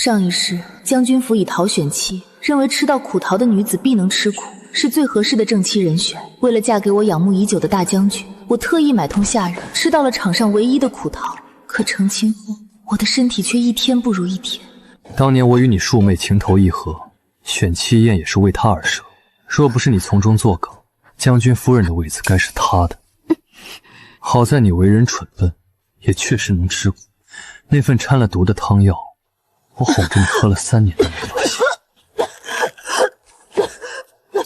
上一世将军府以桃选妻，认为吃到苦桃的女子必能吃苦，是最合适的正妻人选。为了嫁给我仰慕已久的大将军，我特意买通下人，吃到了场上唯一的苦桃。可成亲后，我的身体却一天不如一天。当年我与你庶妹情投意合，选妻宴也是为她而设。若不是你从中作梗，将军夫人的位子该是她的。好在你为人蠢笨，也确实能吃苦。那份掺了毒的汤药，我哄着你喝了3年都没发现。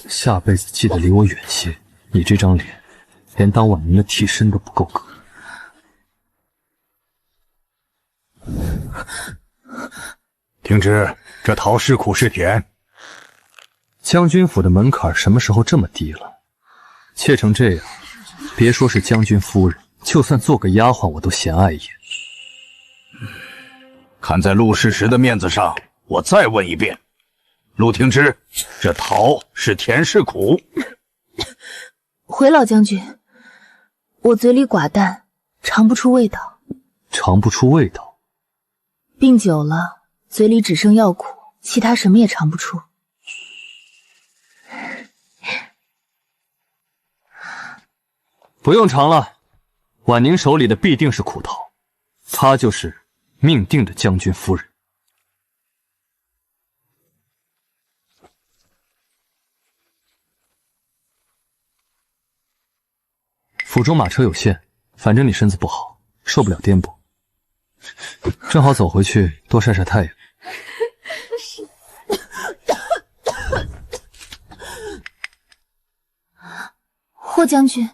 下辈子记得离我远些，你这张脸，连当婉宁的替身都不够格。听之，这桃是苦是甜？将军府的门槛什么时候这么低了？切成这样，别说是将军夫人，就算做个丫鬟，我都嫌碍眼。看在陆氏时的面子上，我再问一遍，陆听之，这桃是甜是苦？回老将军，我嘴里寡淡，尝不出味道。尝不出味道？病久了，嘴里只剩药苦，其他什么也尝不出。不用尝了，婉宁手里的必定是苦桃，她就是命定的将军夫人。府中马车有限，反正你身子不好，受不了颠簸，正好走回去多晒晒太阳。霍将军，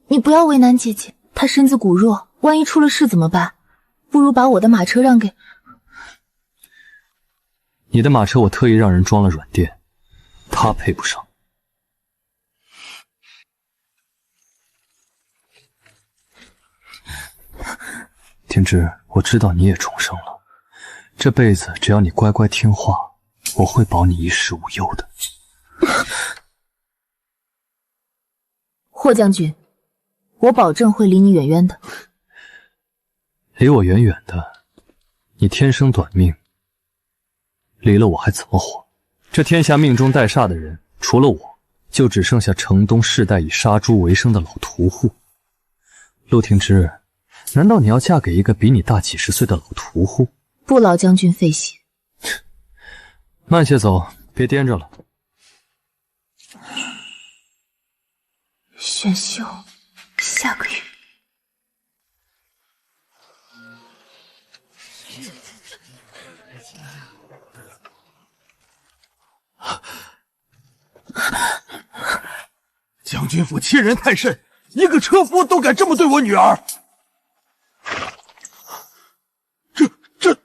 你不要为难姐姐，她身子骨弱，万一出了事怎么办？不如把我的马车让给……你的马车我特意让人装了软垫，她配不上。听之，我知道你也重生了，这辈子只要你乖乖听话，我会保你衣食无忧的。霍将军，我保证会离你远远的。离我远远的，你天生短命，离了我还怎么活？这天下命中带煞的人，除了我，就只剩下城东世代以杀猪为生的老屠户。陆听之，难道你要嫁给一个比你大几十岁的老屠户？不劳将军费心。慢些走，别颠着了。选秀下个月。将军府欺人太甚，一个车夫都敢这么对我女儿。这……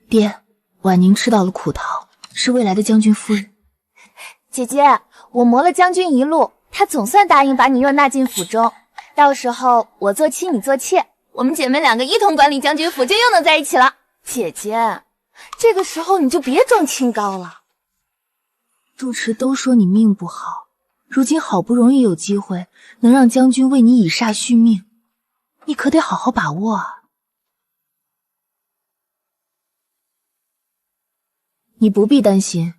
爹，婉宁吃到了苦桃，是未来的将军夫人。姐姐，我磨了将军一路，他总算答应把你又纳进府中。到时候我做妻，你做妾，我们姐妹2个一同管理将军府，就又能在一起了。姐姐，这个时候你就别装清高了。主持都说你命不好，如今好不容易有机会能让将军为你以煞续命，你可得好好把握啊。你不必担心，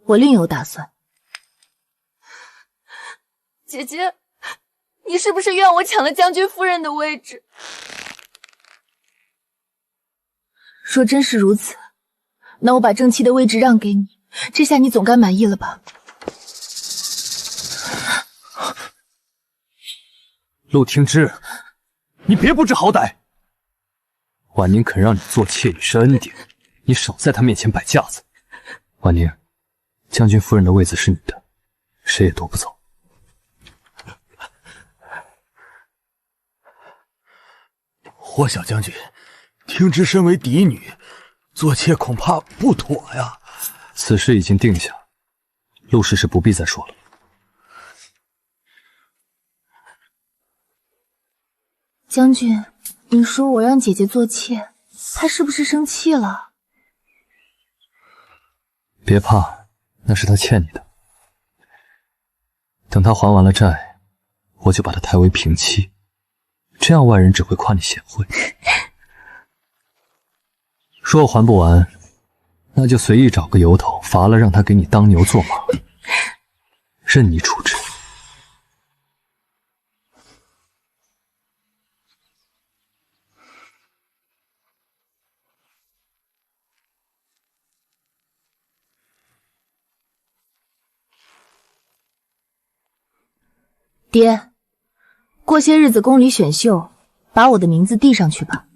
我另有打算。姐姐，你是不是怨我抢了将军夫人的位置？若真是如此，那我把正妻的位置让给你，这下你总该满意了吧？陆听之，你别不知好歹！婉宁肯让你做妾已是恩典，你少在她面前摆架子。婉宁，将军夫人的位子是你的，谁也夺不走。霍小将军，听之身为嫡女，做妾恐怕不妥呀。此事已经定下，陆氏是不必再说了。将军，你说我让姐姐做妾，她是不是生气了？别怕，那是她欠你的。等她还完了债，我就把她抬为平妻，这样外人只会夸你贤惠。若还不完，那就随意找个由头，罚了让他给你当牛做马，任你处置。爹，过些日子宫里选秀，把我的名字递上去吧。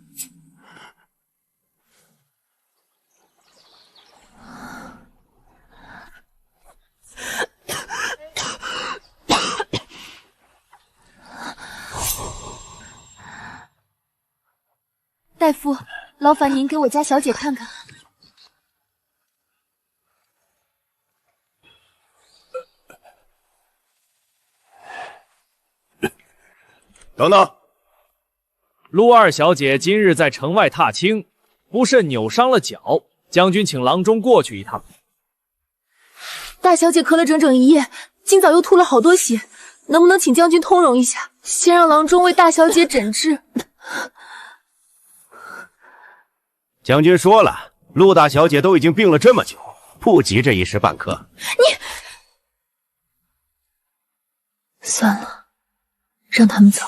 大夫，劳烦您给我家小姐看看。等等，陆二小姐今日在城外踏青，不慎扭伤了脚，将军请郎中过去一趟。大小姐咳了整整一夜，今早又吐了好多血，能不能请将军通融一下，先让郎中为大小姐诊治？将军说了，陆大小姐都已经病了这么久，不急这一时半刻。算了，让他们走。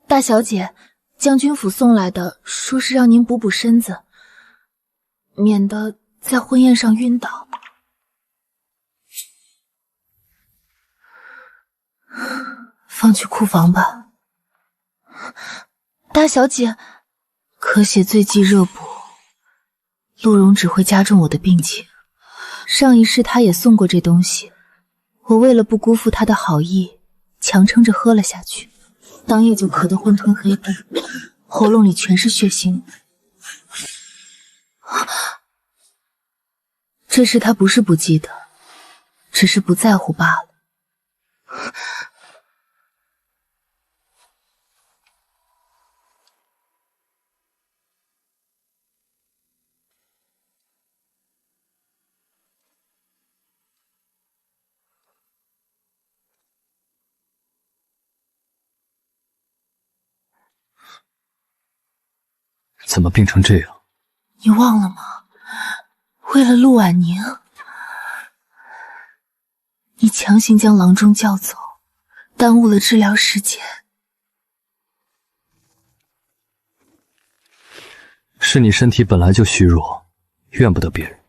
大小姐，将军府送来的，说是让您补补身子，免得在婚宴上晕倒。放去库房吧。大小姐，咳血醉剂热补，陆荣只会加重我的病情。上一世他也送过这东西，我为了不辜负他的好意，强撑着喝了下去。当夜就咳得昏吞黑白，喉咙里全是血腥。这事他不是不记得，只是不在乎罢了。怎么病成这样？你忘了吗？为了陆婉宁，你强行将郎中叫走，耽误了治疗时间。是你身体本来就虚弱，怨不得别人。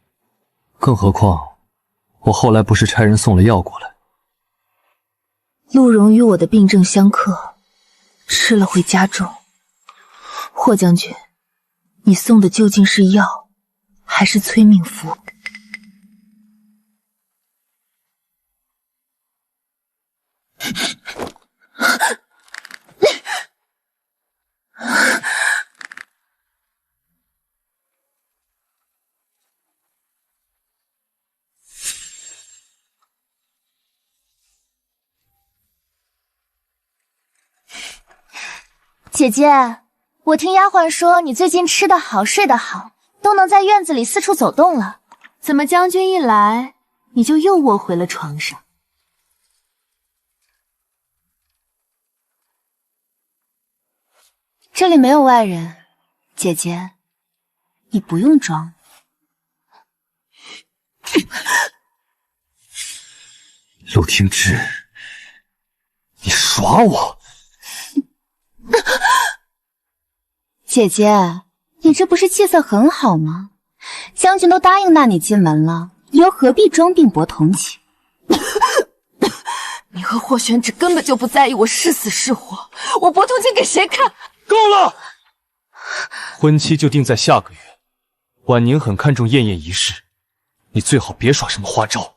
更何况，我后来不是差人送了药过来。陆荣与我的病症相克，吃了会加重。霍将军，你送的究竟是药，还是催命符？姐姐，我听丫鬟说你最近吃得好，睡得好，都能在院子里四处走动了。怎么将军一来，你就又窝回了床上？这里没有外人，姐姐，你不用装。陆听之，你耍我！姐姐，你这不是气色很好吗？将军都答应纳你进门了，你又何必装病博同情？你和霍玄芷根本就不在意我是死是活，我博同情给谁看？够了！婚期就定在下个月，婉宁很看重宴宴仪式，你最好别耍什么花招。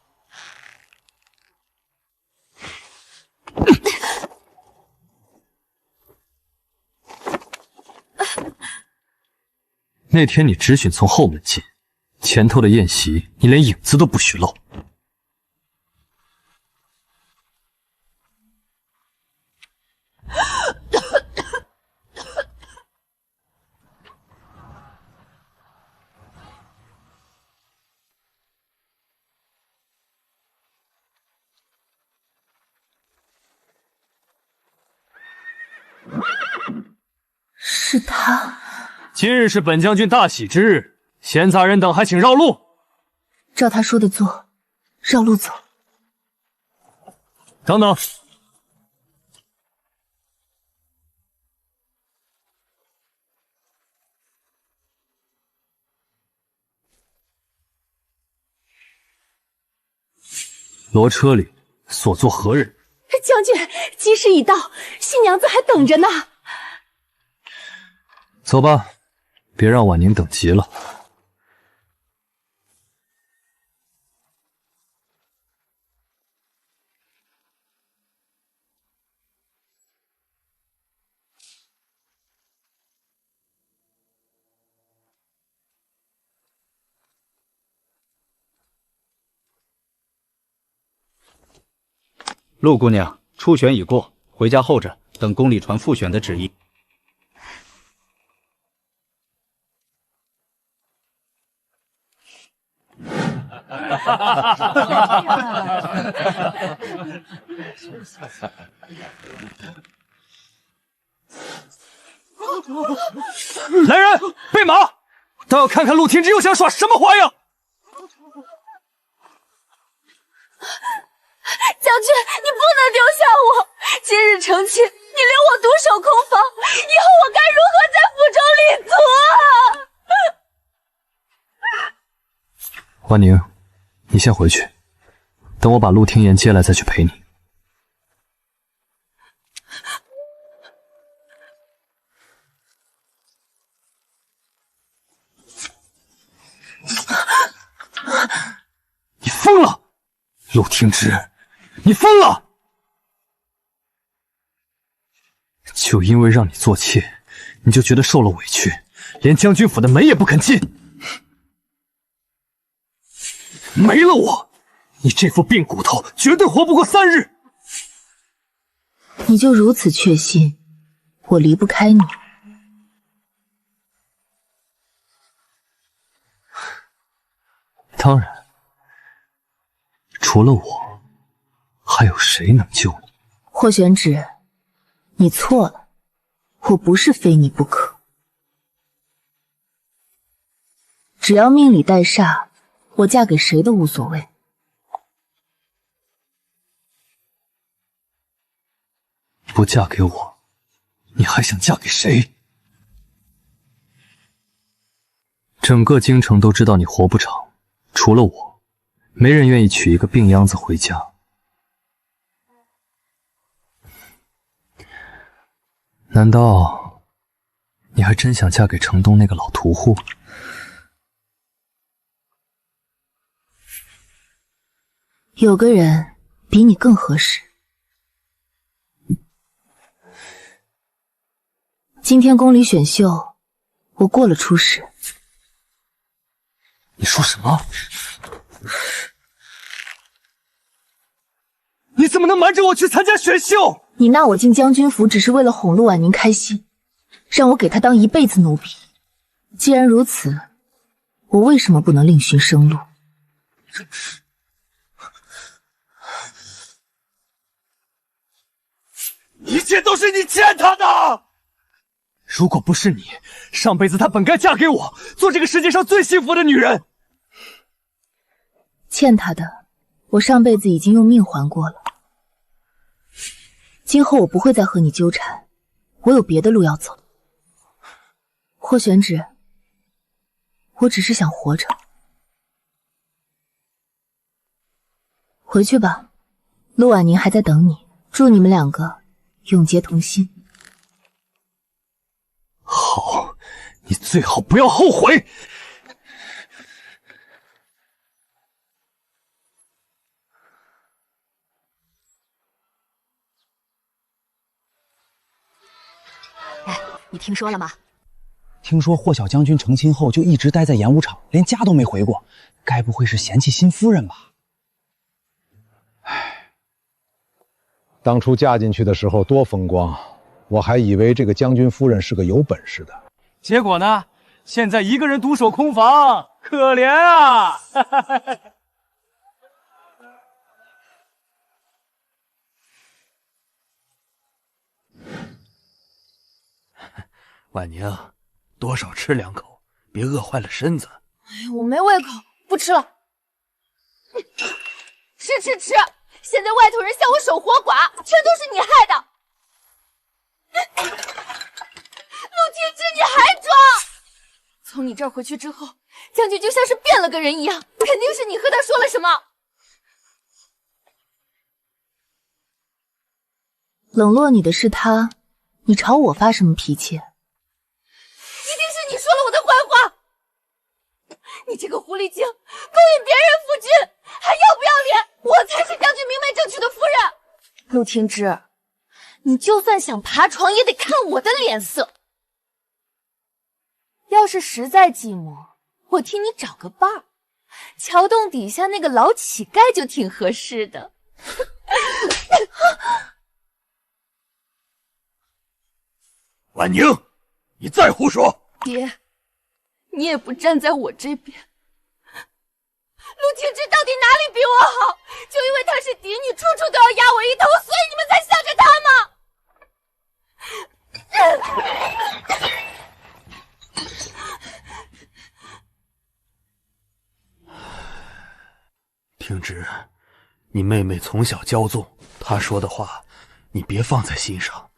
那天你只许从后门进，前头的宴席你连影子都不许露。是他。今日是本将军大喜之日，闲杂人等还请绕路。照他说的做，绕路走。等等，骡车里所坐何人？将军，吉时已到，新娘子还等着呢。走吧，别让婉宁等急了。陆姑娘，初选已过，回家候着，等宫里传复选的旨意。来人，备马！倒要看看陆天之又想耍什么花样！将军，你不能丢下我！今日成亲，你留我独守空房，以后我该如何在府中立足啊？婉宁，你先回去，等我把陆听言接来再去陪你。你疯了，陆听之！你疯了！就因为让你做妾，你就觉得受了委屈，连将军府的门也不肯进。没了我，你这副病骨头绝对活不过3日。你就如此确信我离不开你？当然，除了我，还有谁能救你？霍玄芷，你错了，我不是非你不可。只要命里带煞，我嫁给谁都无所谓。不嫁给我，你还想嫁给谁？整个京城都知道你活不长，除了我，没人愿意娶一个病秧子回家。难道你还真想嫁给城东那个老屠户？有个人比你更合适。今天宫里选秀，我过了初试。你说什么？你怎么能瞒着我去参加选秀？你纳我进将军府只是为了哄陆婉宁开心，让我给她当一辈子奴婢。既然如此，我为什么不能另寻生路？一切都是你欠他的！如果不是你，上辈子她本该嫁给我，做这个世界上最幸福的女人。欠他的，我上辈子已经用命还过了。今后我不会再和你纠缠，我有别的路要走。霍玄芷，我只是想活着。回去吧，陆婉宁还在等你。祝你们两个永结同心。好，你最好不要后悔。哎，你听说了吗？听说霍小将军成亲后就一直待在演武场，连家都没回过，该不会是嫌弃新夫人吧？唉，当初嫁进去的时候多风光，我还以为这个将军夫人是个有本事的，结果呢？现在一个人独守空房，可怜啊！婉宁，多少吃2口，别饿坏了身子。哎，我没胃口，不吃了。吃！现在外头人笑我守活寡，全都是你害的。陆廷芝，你还装！从你这儿回去之后，将军就像是变了个人一样，肯定是你和他说了什么。冷落你的是他，你朝我发什么脾气？一定是你说了我的坏话！你这个狐狸精，勾引别人夫君，还要不要脸？我才是将军明媒正娶的夫人。陆廷芝，你就算想爬床，也得看我的脸色。要是实在寂寞，我替你找个伴儿，桥洞底下那个老乞丐就挺合适的。婉宁，你再胡说！爹，你也不站在我这边。陆廷芝到底哪里比我好？就因为她是嫡女，处处都要压我一头，所以你们才向着她吗？廷芝，你妹妹从小骄纵，她说的话，你别放在心上。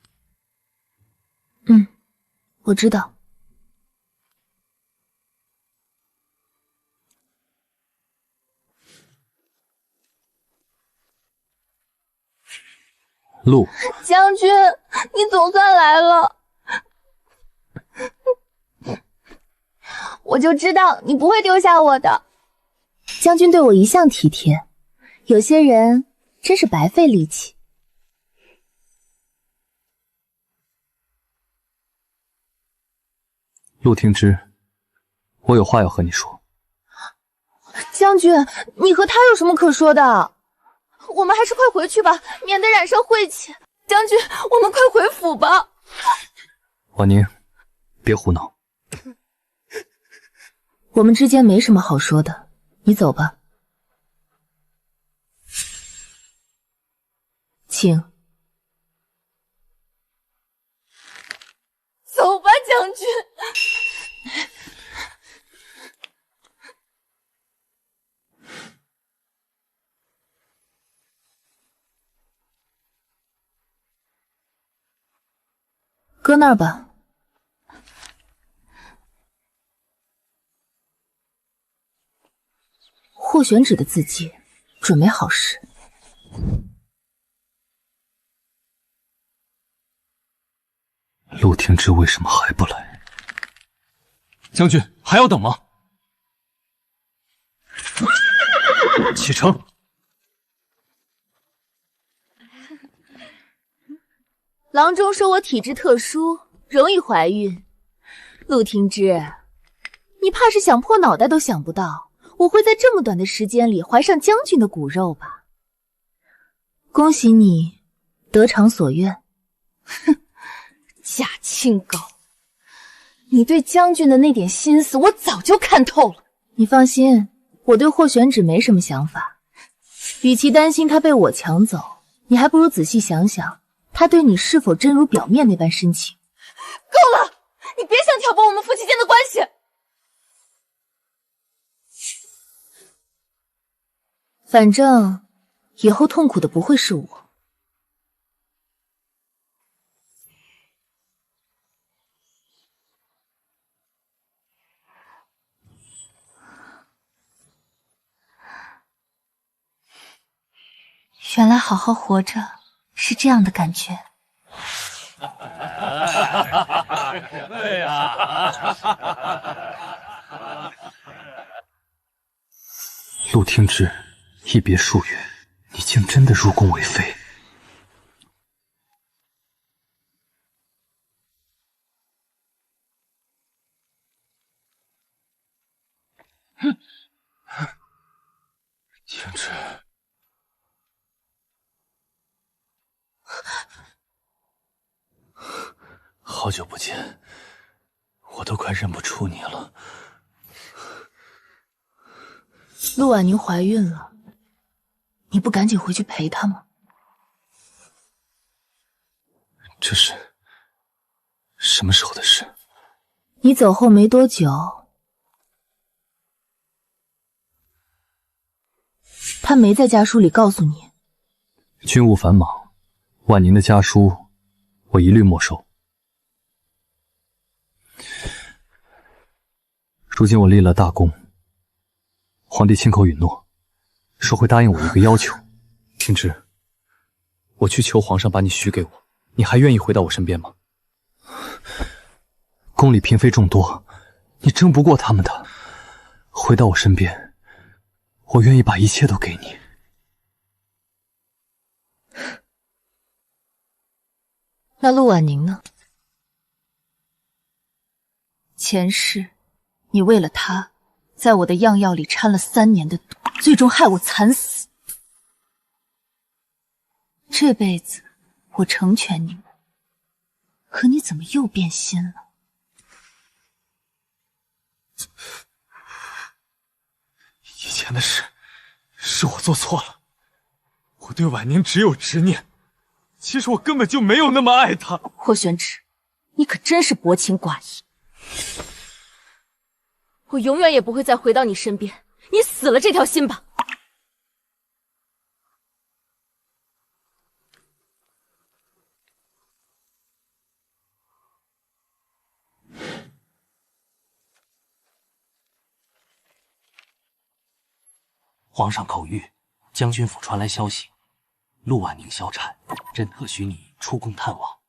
我知道。陆将军，你总算来了。我就知道你不会丢下我的。将军对我一向体贴，有些人真是白费力气。陆廷芝，我有话要和你说。将军，你和他有什么可说的？我们还是快回去吧，免得染上晦气。将军，我们快回府吧。婉宁，别胡闹。我们之间没什么好说的，你走吧。请。走吧，将军。搁那儿吧。霍玄芷的字迹，准没好事。陆廷芝为什么还不来？将军还要等吗？启程。郎中说我体质特殊，容易怀孕。陆廷芝，你怕是想破脑袋都想不到，我会在这么短的时间里怀上将军的骨肉吧？恭喜你，得偿所愿。哼，假清高，你对将军的那点心思，我早就看透了。你放心，我对霍玄芷没什么想法。与其担心他被我抢走，你还不如仔细想想。他对你是否真如表面那般深情？够了！你别想挑拨我们夫妻间的关系。反正以后痛苦的不会是我。原来好好活着是这样的感觉。对呀，陆廷芝，一别数月，你竟真的入宫为妃。廷芝，好久不见，我都快认不出你了。陆婉宁怀孕了，你不赶紧回去陪她吗？这是什么时候的事？你走后没多久，他没在家书里告诉你。军务繁忙，婉宁的家书我一律没收。如今我立了大功，皇帝亲口允诺，说会答应我一个要求。听之，我去求皇上把你许给我，你还愿意回到我身边吗？宫里嫔妃众多，你争不过他们的。回到我身边，我愿意把一切都给你。那陆婉宁呢？前世，你为了她，在我的样药里掺了3年的毒，最终害我惨死。这辈子我成全你们，可你怎么又变心了？以前的事是我做错了，我对婉宁只有执念，其实我根本就没有那么爱她。霍玄芷，你可真是薄情寡义。我永远也不会再回到你身边，你死了这条心吧。皇上口谕，将军府传来消息，陆婉宁小产，朕特许你出宫探望。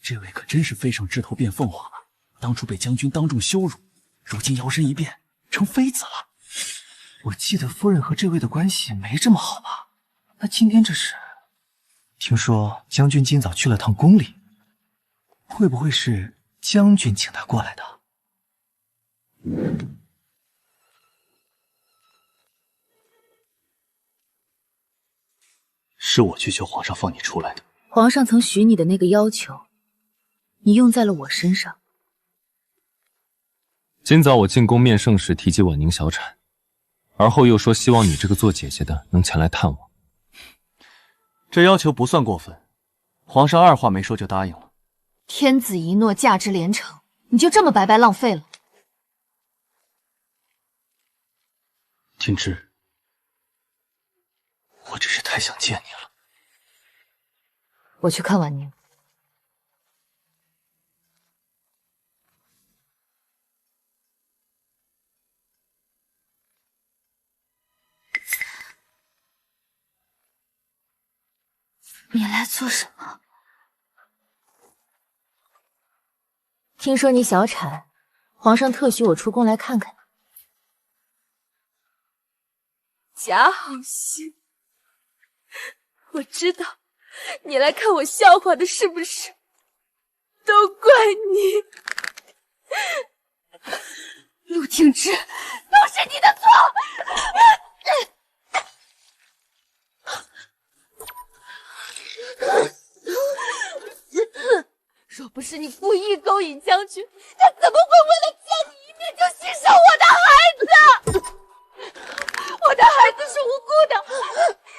这位可真是飞上枝头变凤凰了，当初被将军当众羞辱，如今摇身一变成妃子了。我记得夫人和这位的关系没这么好吧？那今天这是？听说将军今早去了趟宫里，会不会是将军请他过来的？是我去求皇上放你出来的。皇上曾许你的那个要求，你用在了我身上。今早我进宫面圣时提及婉宁小产，而后又说希望你这个做姐姐的能前来探望。这要求不算过分，皇上二话没说就答应了。天子一诺，价值连城，你就这么白白浪费了？听之，我只是太想见你了。我去看婉宁。你来做什么？听说你小产，皇上特许我出宫来看看你。假好心，我知道你来看我笑话的是不是？都怪你，陆廷之，都是你的错。若不是你故意勾引将军，他怎么会为了见你一面就牺牲我的孩子？我的孩子是无辜的，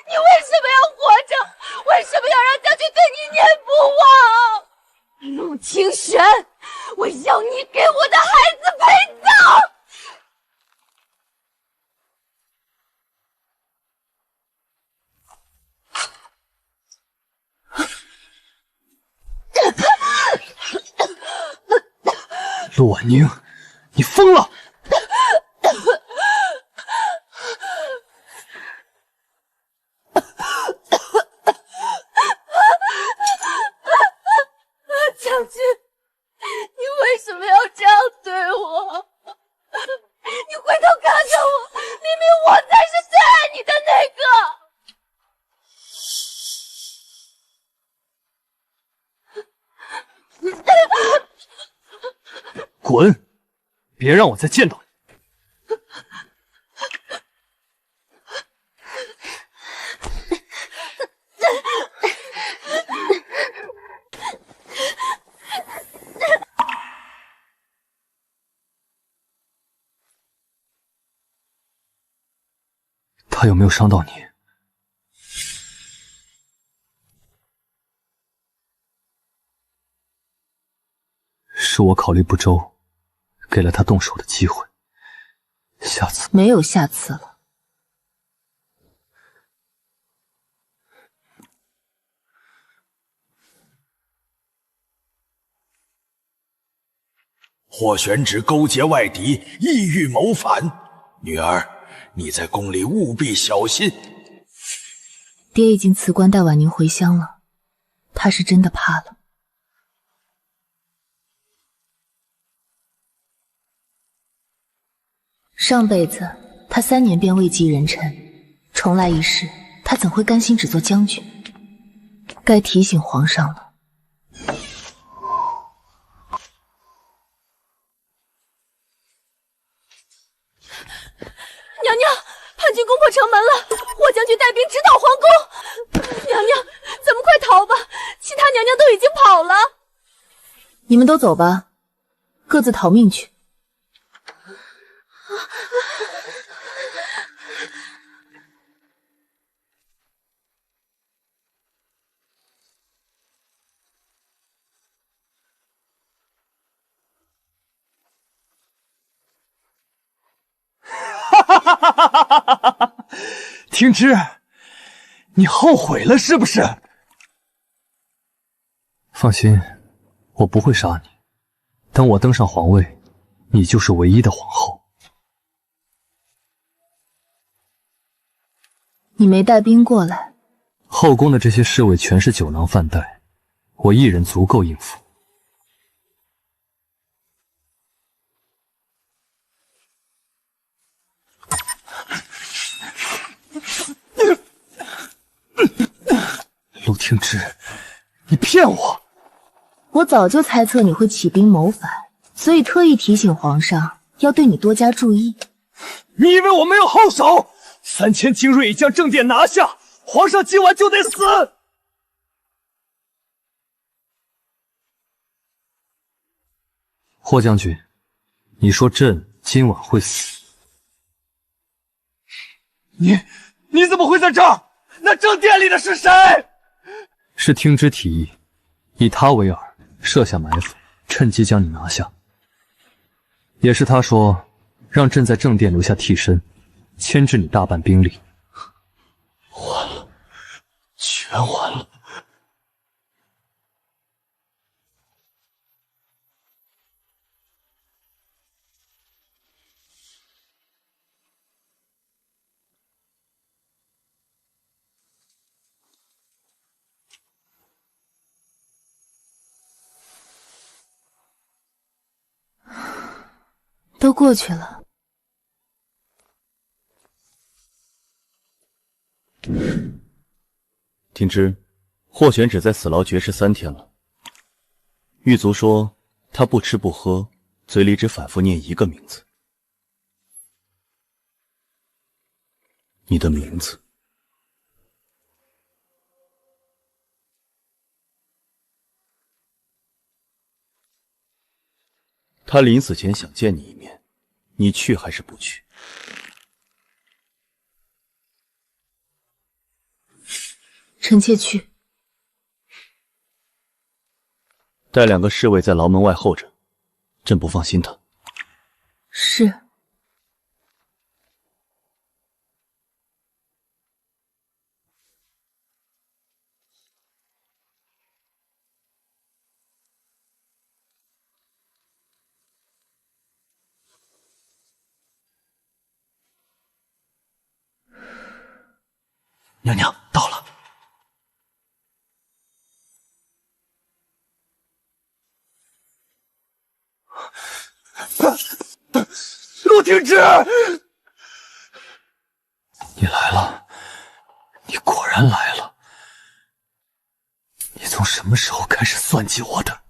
你为什么要活着？为什么要让将军对你念不忘？陆清玄，我要你给我的孩子陪葬！陆婉宁，你疯了！将军，你为什么要这样对我？你回头看看我，明明我才是最爱你的那个。滚！别让我再见到你！他有没有伤到你？是我考虑不周，给了他动手的机会。下次没有下次了。霍玄轾勾结外敌，意欲谋反。女儿，你在宫里务必小心。爹已经辞官带婉宁回乡了，他是真的怕了。上辈子他3年便位极人臣，重来一世，他怎会甘心只做将军？该提醒皇上了。娘娘，叛军攻破城门了，霍将军带兵直捣皇宫。娘娘，咱们快逃吧，其他娘娘都已经跑了。你们都走吧，各自逃命去。听之，你后悔了是不是？放心，我不会杀你。等我登上皇位，你就是唯一的皇后。你没带兵过来，后宫的这些侍卫全是酒囊饭袋，我一人足够应付。陆听之，你骗我！我早就猜测你会起兵谋反，所以特意提醒皇上要对你多加注意。你以为我没有后手？3000精锐已将正殿拿下，皇上今晚就得死！霍将军，你说朕今晚会死？你怎么会在这儿？那正殿里的是谁？是听之提议，以他为饵，设下埋伏，趁机将你拿下。也是他说，让朕在正殿留下替身，牵制你大半兵力。完了，全完了。都过去了。听之，霍玄轾在死牢绝食3天了。狱卒说他不吃不喝，嘴里只反复念一个名字。你的名字。他临死前想见你一面，你去还是不去？臣妾去。带2个侍卫在牢门外候着，朕不放心他。是。娘娘到了。陆听之，你来了，你果然来了。你从什么时候开始算计我的？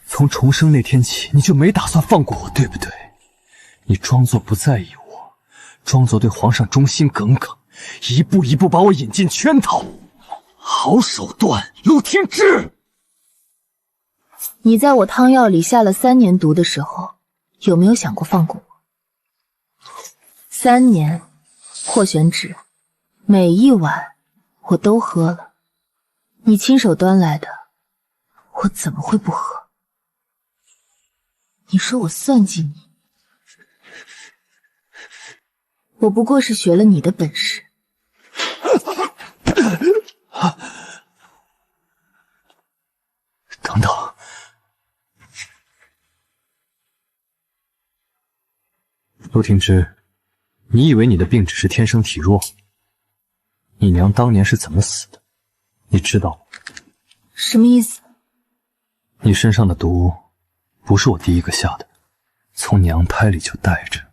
从重生那天起，你就没打算放过我，对不对？你装作不在意我，装作对皇上忠心耿耿，一步一步把我引进圈套。好手段，陆听之！你在我汤药里下了3年毒的时候，有没有想过放过我？ 3年，霍玄芷，每一碗我都喝了，你亲手端来的，我怎么会不喝？你说我算计你，我不过是学了你的本事。等等，陆廷之，你以为你的病只是天生体弱？你娘当年是怎么死的？你知道吗？什么意思？你身上的毒不是我第一个下的，从娘胎里就带着。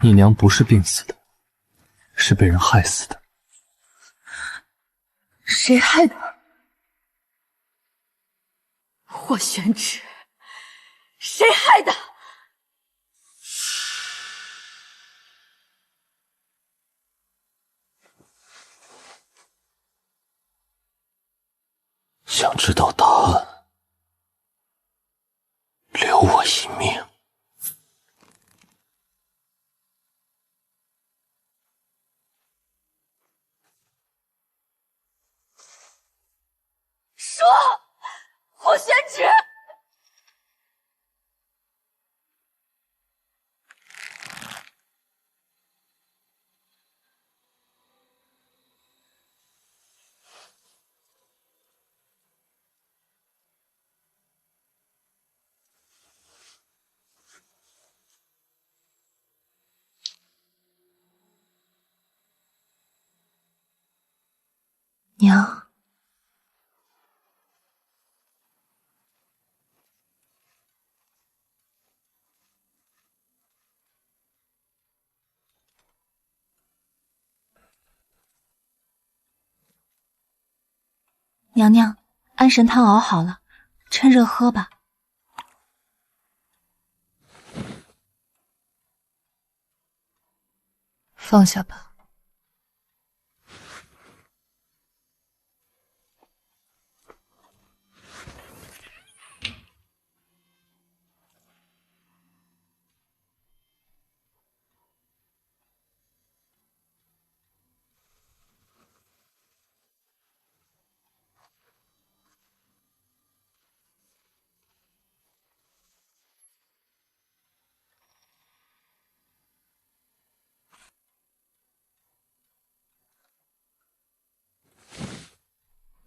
你娘不是病死的，是被人害死的。谁害的？霍玄芷，谁害的？想知道答案，留我一命。说，霍玄芷。娘。娘娘，安神汤熬好了，趁热喝吧。放下吧。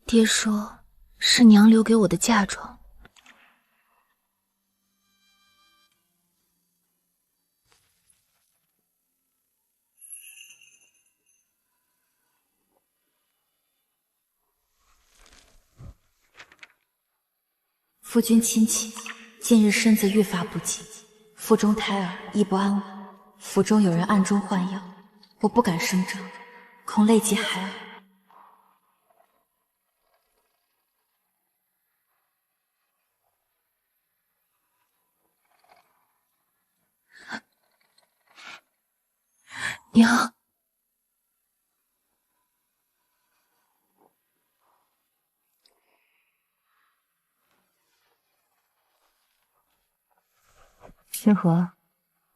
爹说是娘留给我的嫁妆。夫君亲戚近日身子愈发不济，腹中胎儿亦不安稳，府中有人暗中换药，我不敢声张，恐累及孩儿。娘，清河，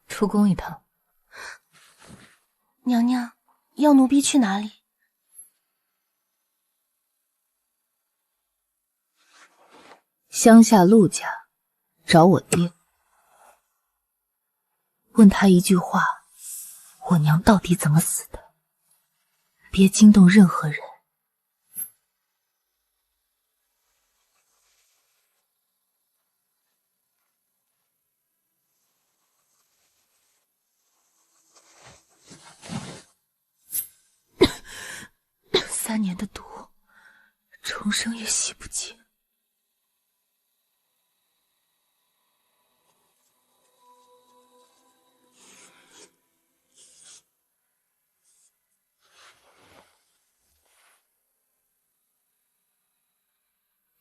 出宫一趟。娘娘，要奴婢去哪里？乡下陆家，找我爹，问他一句话。我娘到底怎么死的？别惊动任何人。3年的毒，重生也洗不净。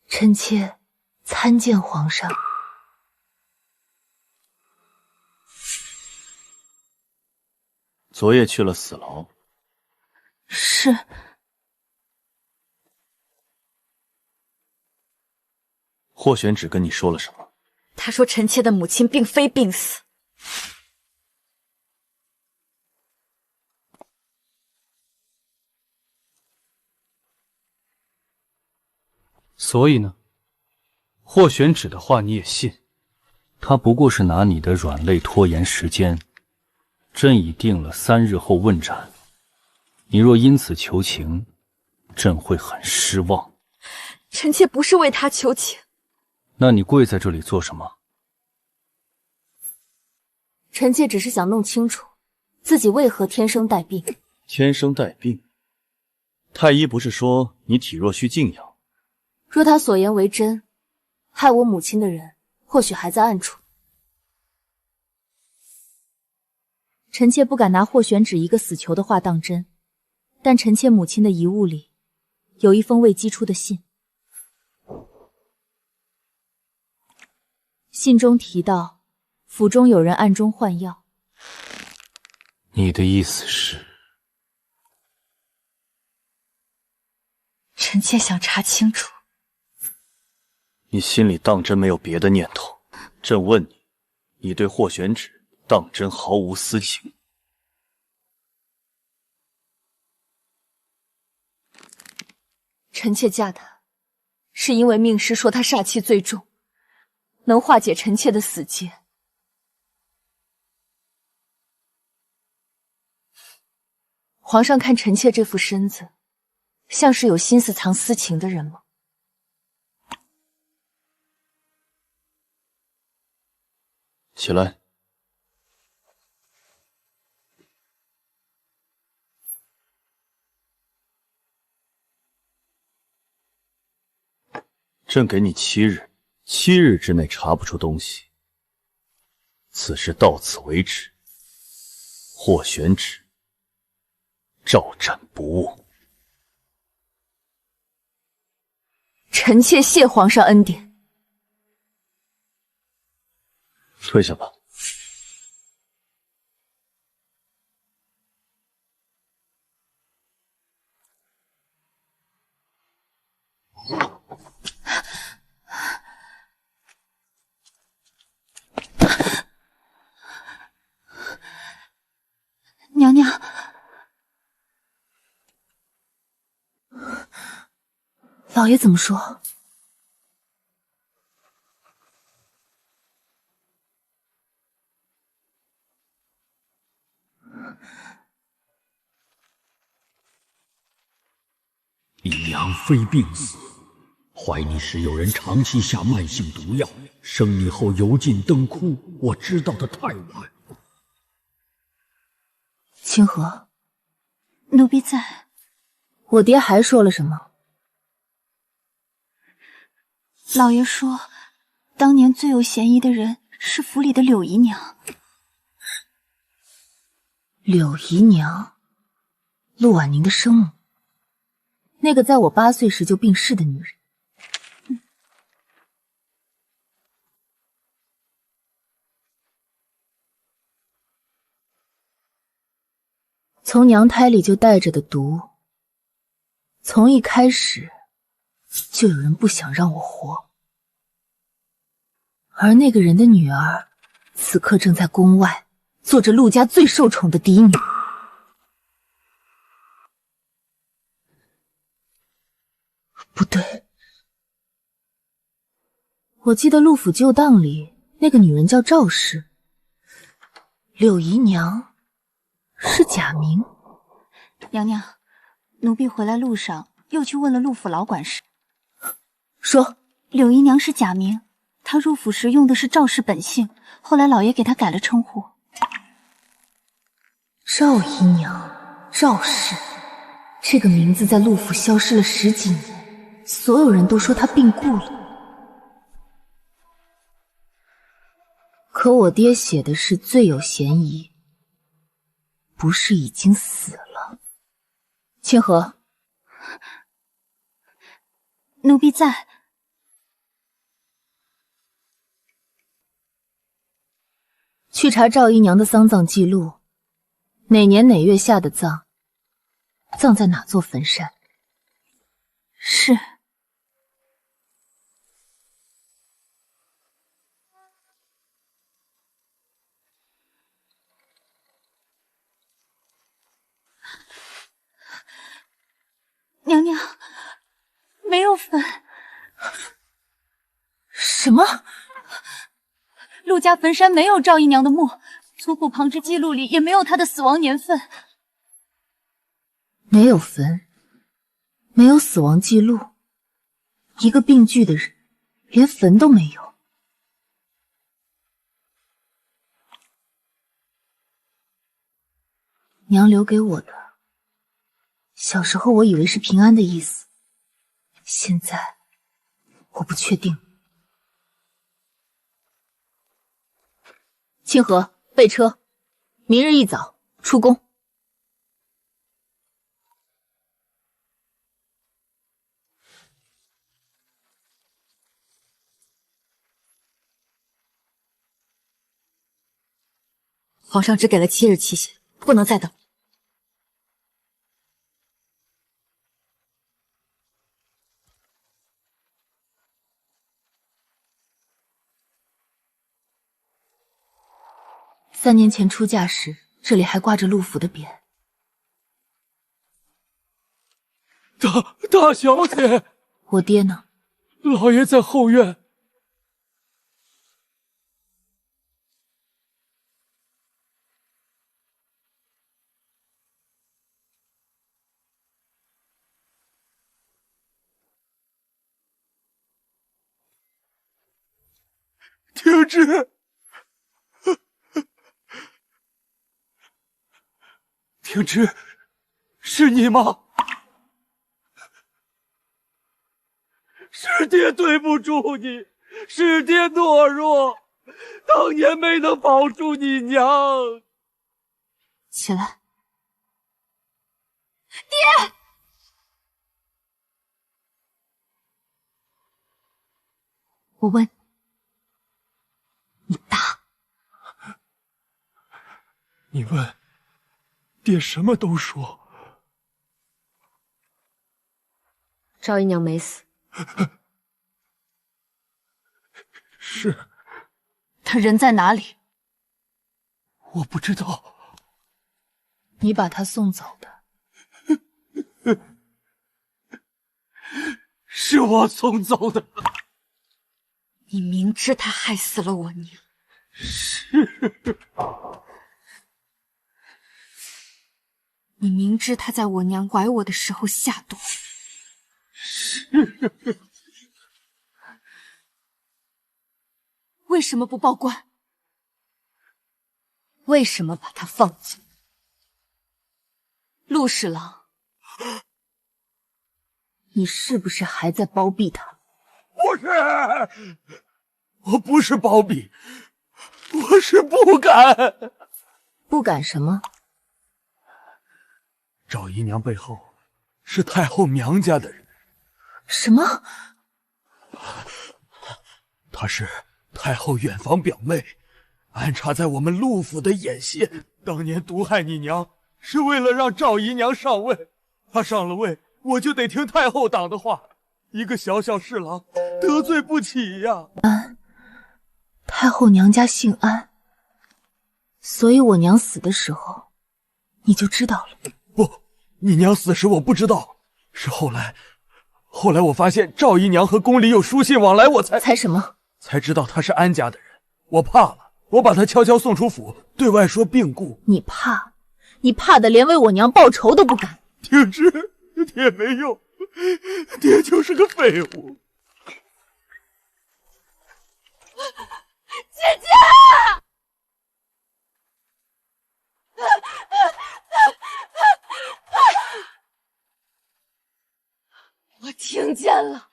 臣妾参见皇上。昨夜去了死牢。是。霍玄芷跟你说了什么？他说臣妾的母亲并非病死，所以呢？霍玄芷的话你也信？他不过是拿你的软肋拖延时间。朕已定了3日后问斩，你若因此求情，朕会很失望。臣妾不是为他求情。那你跪在这里做什么？臣妾只是想弄清楚自己为何天生带病。天生带病？太医不是说你体弱需静养？若他所言为真，害我母亲的人或许还在暗处。臣妾不敢拿霍玄芷一个死囚的话当真，但臣妾母亲的遗物里有一封未寄出的信，信中提到府中有人暗中换药。你的意思是？臣妾想查清楚。你心里当真没有别的念头？朕问你，你对霍玄芷当真毫无私情？臣妾嫁他，是因为命师说他煞气最重，能化解臣妾的死结。皇上看臣妾这副身子，像是有心思藏私情的人吗？起来。朕给你7日，7日之内查不出东西，此事到此为止。霍玄芷，照斩不误。臣妾谢皇上恩典。退下吧。娘娘，老爷怎么说？你娘非病死，怀你时有人长期下慢性毒药，生你后油尽灯枯，我知道的太晚。清河，奴婢在。我爹还说了什么？老爷说，当年最有嫌疑的人是府里的柳姨娘。柳姨娘，陆婉宁的生母，那个在我8岁时就病逝的女人。从娘胎里就带着的毒，从一开始就有人不想让我活，而那个人的女儿，此刻正在宫外做着陆家最受宠的嫡女。不对，我记得陆府旧档里那个女人叫赵氏，柳姨娘是假名。娘娘，奴婢回来路上又去问了陆府老管事，说柳姨娘是假名，她入府时用的是赵氏本姓，后来老爷给她改了称呼。赵姨娘，赵氏，这个名字在陆府消失了10几年，所有人都说她病故了。可我爹写的是最有嫌疑，不是已经死了。清河，奴婢在。去查赵姨娘的丧葬记录，哪年哪月下的葬，葬在哪座坟山。是。娘娘，没有坟。么？陆家坟山没有赵姨娘的墓，族谱旁支记录里也没有她的死亡年份。没有坟，没有死亡记录，一个病句的人，连坟都没有。娘留给我的，小时候我以为是平安的意思，现在我不确定。清河，备车，明日一早出宫。皇上只给了7日期限，不能再等。3年前出嫁时，这里还挂着陆府的匾。大小姐，我爹呢？老爷在后院。停止！停止！是你吗？是爹对不住你，是爹懦弱，当年没能保住你娘。起来。爹！我问你打？你问，爹什么都说。赵姨娘没死。是。她人在哪里？我不知道。你把她送走的。是我送走的。你明知她害死了我娘。是。你明知她在我娘拐我的时候下毒。是。为什么不报官？为什么把她放走？陆侍郎，你是不是还在包庇他？不是，我不是包庇，我是不敢。不敢什么？赵姨娘背后是太后娘家的人。什么？她是太后远房表妹，安插在我们陆府的眼线。当年毒害你娘，是为了让赵姨娘上位。她上了位，我就得听太后党的话。一个小小侍郎，得罪不起呀。安，太后娘家姓安，所以我娘死的时候，你就知道了。不，你娘死时我不知道，是后来我发现赵姨娘和宫里有书信往来，我才什么？才知道她是安家的人。我怕了，我把她悄悄送出府，对外说病故。你怕？你怕的连为我娘报仇都不敢。停止，爹没用，爹就是个废物。姐姐！我听见了，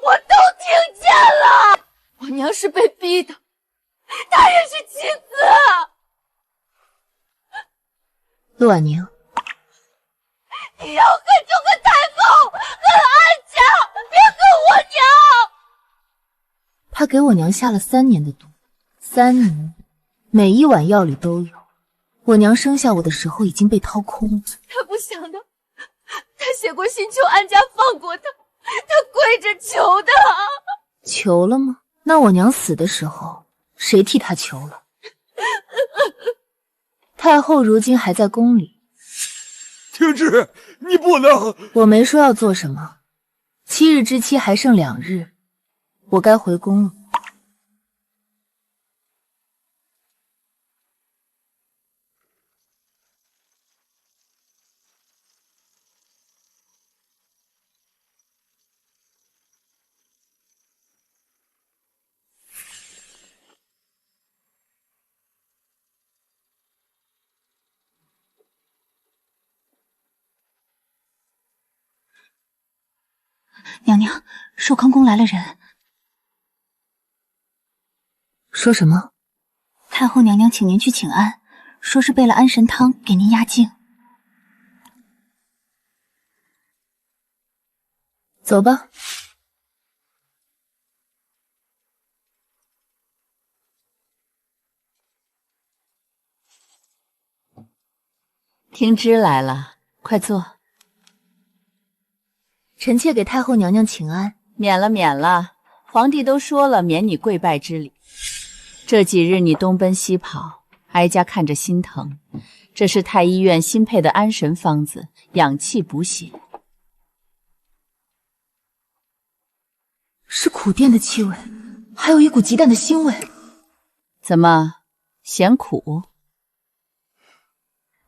我都听见了。我娘是被逼的，她也是妻子。陆婉宁，你要恨就恨太后，恨安家，别恨我娘。他给我娘下了3年的毒，3年，每一碗药里都有。我娘生下我的时候已经被掏空了。他不想的，他写过信求安家放过他，他跪着求的。求了吗？那我娘死的时候，谁替她求了？太后如今还在宫里。停止！你不能！我没说要做什么。7日之期还剩2日，我该回宫了。娘娘，寿康宫来了人。说什么？太后娘娘请您去请安，说是备了安神汤给您压惊。走吧。听之来了，快坐。臣妾给太后娘娘请安。免了，免了。皇帝都说了，免你跪拜之礼。这几日你东奔西跑，哀家看着心疼。这是太医院新配的安神方子，养气补血。是苦楝的气味，还有一股极淡的腥味。怎么，嫌苦？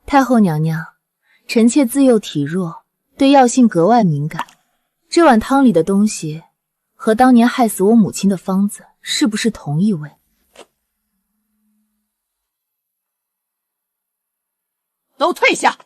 太后娘娘，臣妾自幼体弱，对药性格外敏感。这碗汤里的东西，和当年害死我母亲的方子，是不是同一味？都退下！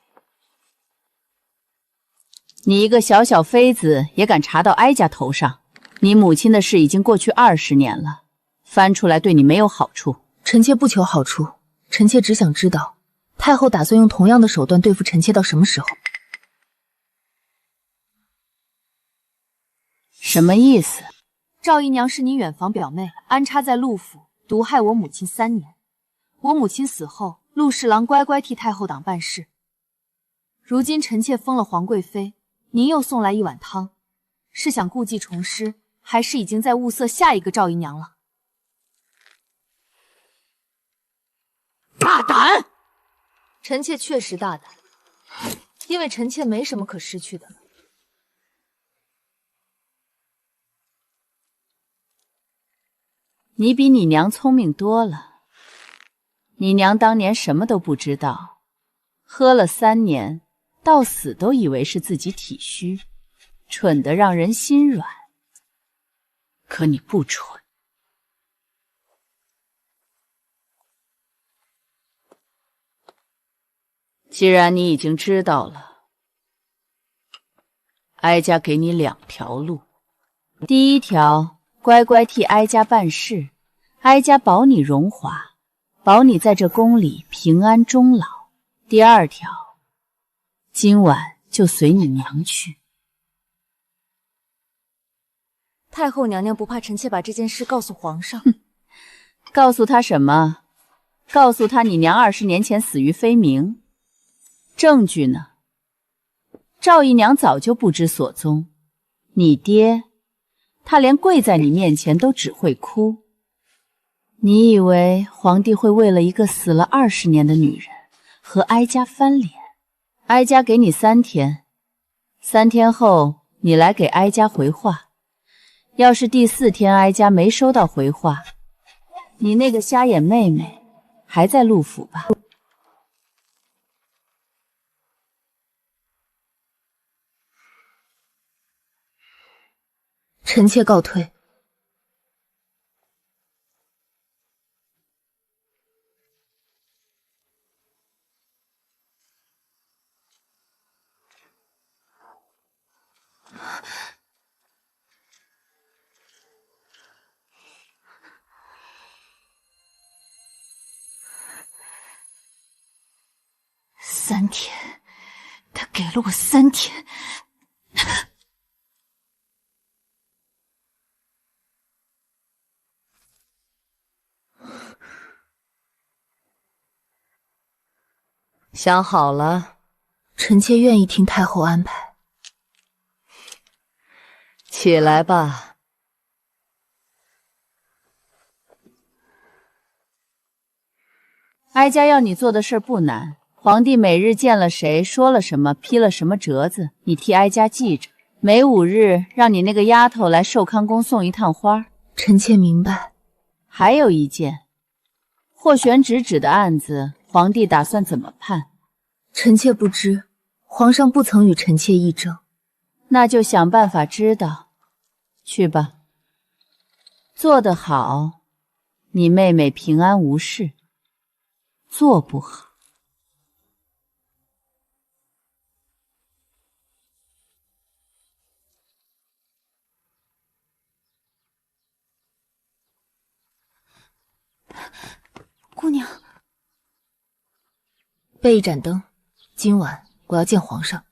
你一个小小妃子，也敢查到哀家头上？你母亲的事已经过去20年了，翻出来对你没有好处。臣妾不求好处，臣妾只想知道，太后打算用同样的手段对付臣妾到什么时候？什么意思？赵姨娘是你远房表妹，安插在陆府，毒害我母亲3年。我母亲死后，陆侍郎乖乖替太后党办事。如今臣妾封了皇贵妃，您又送来一碗汤，是想故技重施，还是已经在物色下一个赵姨娘了？大胆！臣妾确实大胆，因为臣妾没什么可失去的了。你比你娘聪明多了。你娘当年什么都不知道，喝了3年，到死都以为是自己体虚，蠢得让人心软。可你不蠢。既然你已经知道了，哀家给你2条路。第一条，乖乖替哀家办事，哀家保你荣华，保你在这宫里平安终老。第二条，今晚就随你娘去。太后娘娘不怕臣妾把这件事告诉皇上？告诉他什么？告诉他你娘20年前死于非命。证据呢？赵姨娘早就不知所踪。你爹，他连跪在你面前都只会哭。你以为皇帝会为了一个死了20年的女人和哀家翻脸？哀家给你3天，3天后你来给哀家回话。要是第4天哀家没收到回话，你那个瞎眼妹妹还在陆府吧？臣妾告退。3天，他给了我3天。想好了，臣妾愿意听太后安排。起来吧。哀家要你做的事不难，皇帝每日见了谁，说了什么，批了什么折子，你替哀家记着。每5日让你那个丫头来寿康宫送一趟花。臣妾明白。还有一件，霍玄直指的案子，皇帝打算怎么判？臣妾不知，皇上不曾与臣妾议政。那就想办法知道。去吧。做得好，你妹妹平安无事；做不好，备一盏灯，今晚我要见皇上。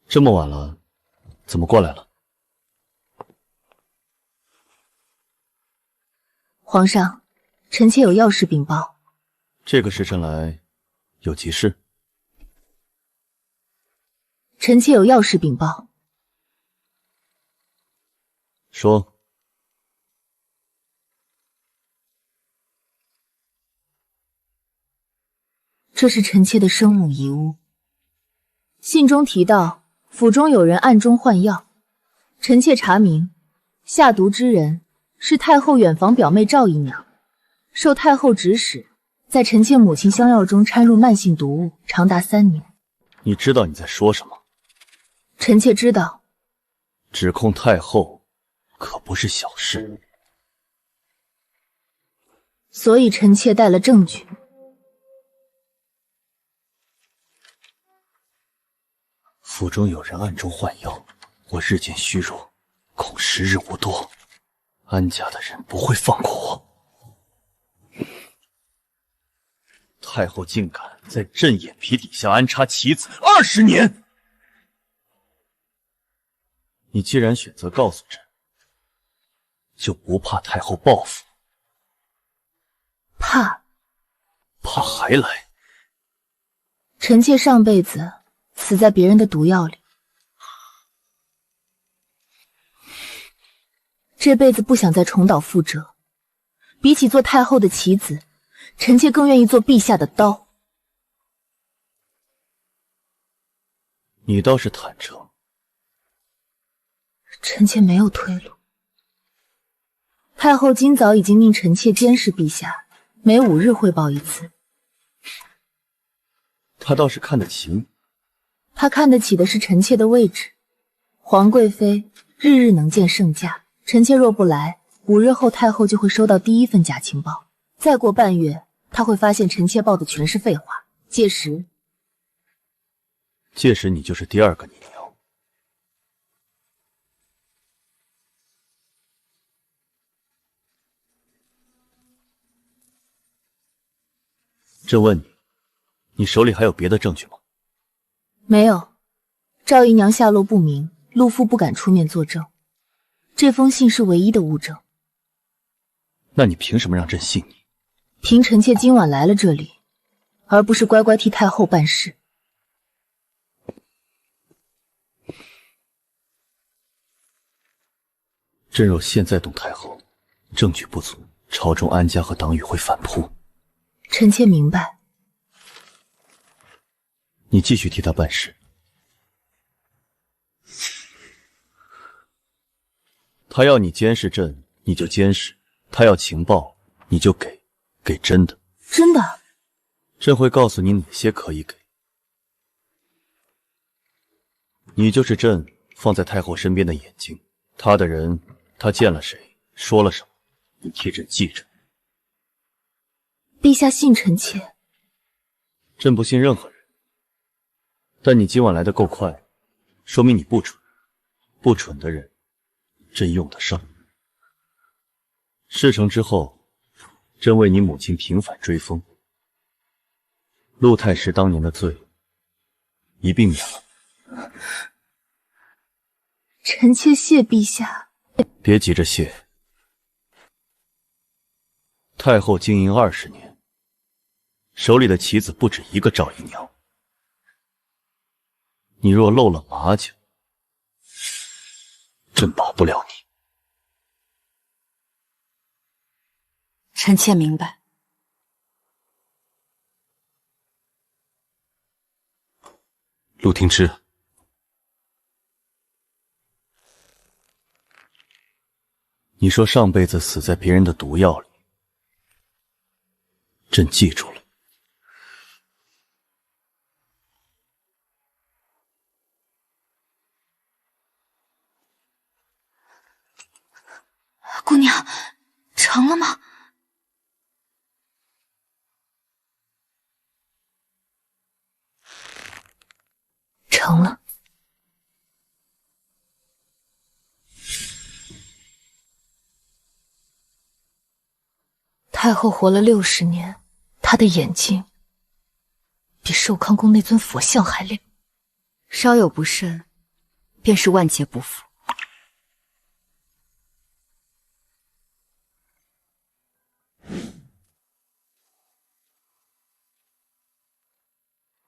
这么晚了，怎么过来了？皇上，臣妾有要事禀报。这个时辰来，有急事？臣妾有要事禀报。说。这是臣妾的生母遗物。信中提到，府中有人暗中换药，臣妾查明，下毒之人是太后远房表妹赵姨娘，受太后指使，在臣妾母亲香药中掺入慢性毒物，长达3年。你知道你在说什么？臣妾知道。指控太后可不是小事，所以臣妾带了证据。府中有人暗中换药，我日渐虚弱，恐时日无多。安家的人不会放过我。太后竟敢在朕眼皮底下安插棋子20年！你既然选择告诉朕，就不怕太后报复？怕还来？臣妾上辈子死在别人的毒药里，这辈子不想再重蹈覆辙。比起做太后的棋子，臣妾更愿意做陛下的刀。你倒是坦诚。臣妾没有退路。太后今早已经命臣妾监视陛下，每5日汇报一次。她倒是看得起你。她看得起的是臣妾的位置。皇贵妃日日能见圣驾，臣妾若不来，5日后太后就会收到第1份假情报。再过半月，她会发现臣妾报的全是废话。届时你就是第2个你娘。朕问你，你手里还有别的证据吗？没有。赵姨娘下落不明，陆父不敢出面作证。这封信是唯一的物证。那你凭什么让朕信你？凭臣妾今晚来了这里，而不是乖乖替太后办事。朕若现在动太后，证据不足，朝中安家和党羽会反扑。臣妾明白。你继续替他办事。他要你监视朕，你就监视；他要情报，你就给真的。真的？朕会告诉你哪些可以给。你就是朕放在太后身边的眼睛，她的人，她见了谁，说了什么，你替朕记着。陛下信臣妾。朕不信任何人，但你今晚来得够快，说明你不蠢。不蠢的人，朕用得上。事成之后，朕为你母亲平反追封。陆太师当年的罪，一并免了。臣妾谢陛下。别急着谢。太后经营20年，手里的棋子不止一个赵姨娘。你若露了马脚，朕保不了你。臣妾明白。陆廷之，你说上辈子死在别人的毒药里，朕记住了。姑娘，成了吗？疼了。太后活了60年，她的眼睛比寿康宫那尊佛像还亮，稍有不慎，便是万劫不复。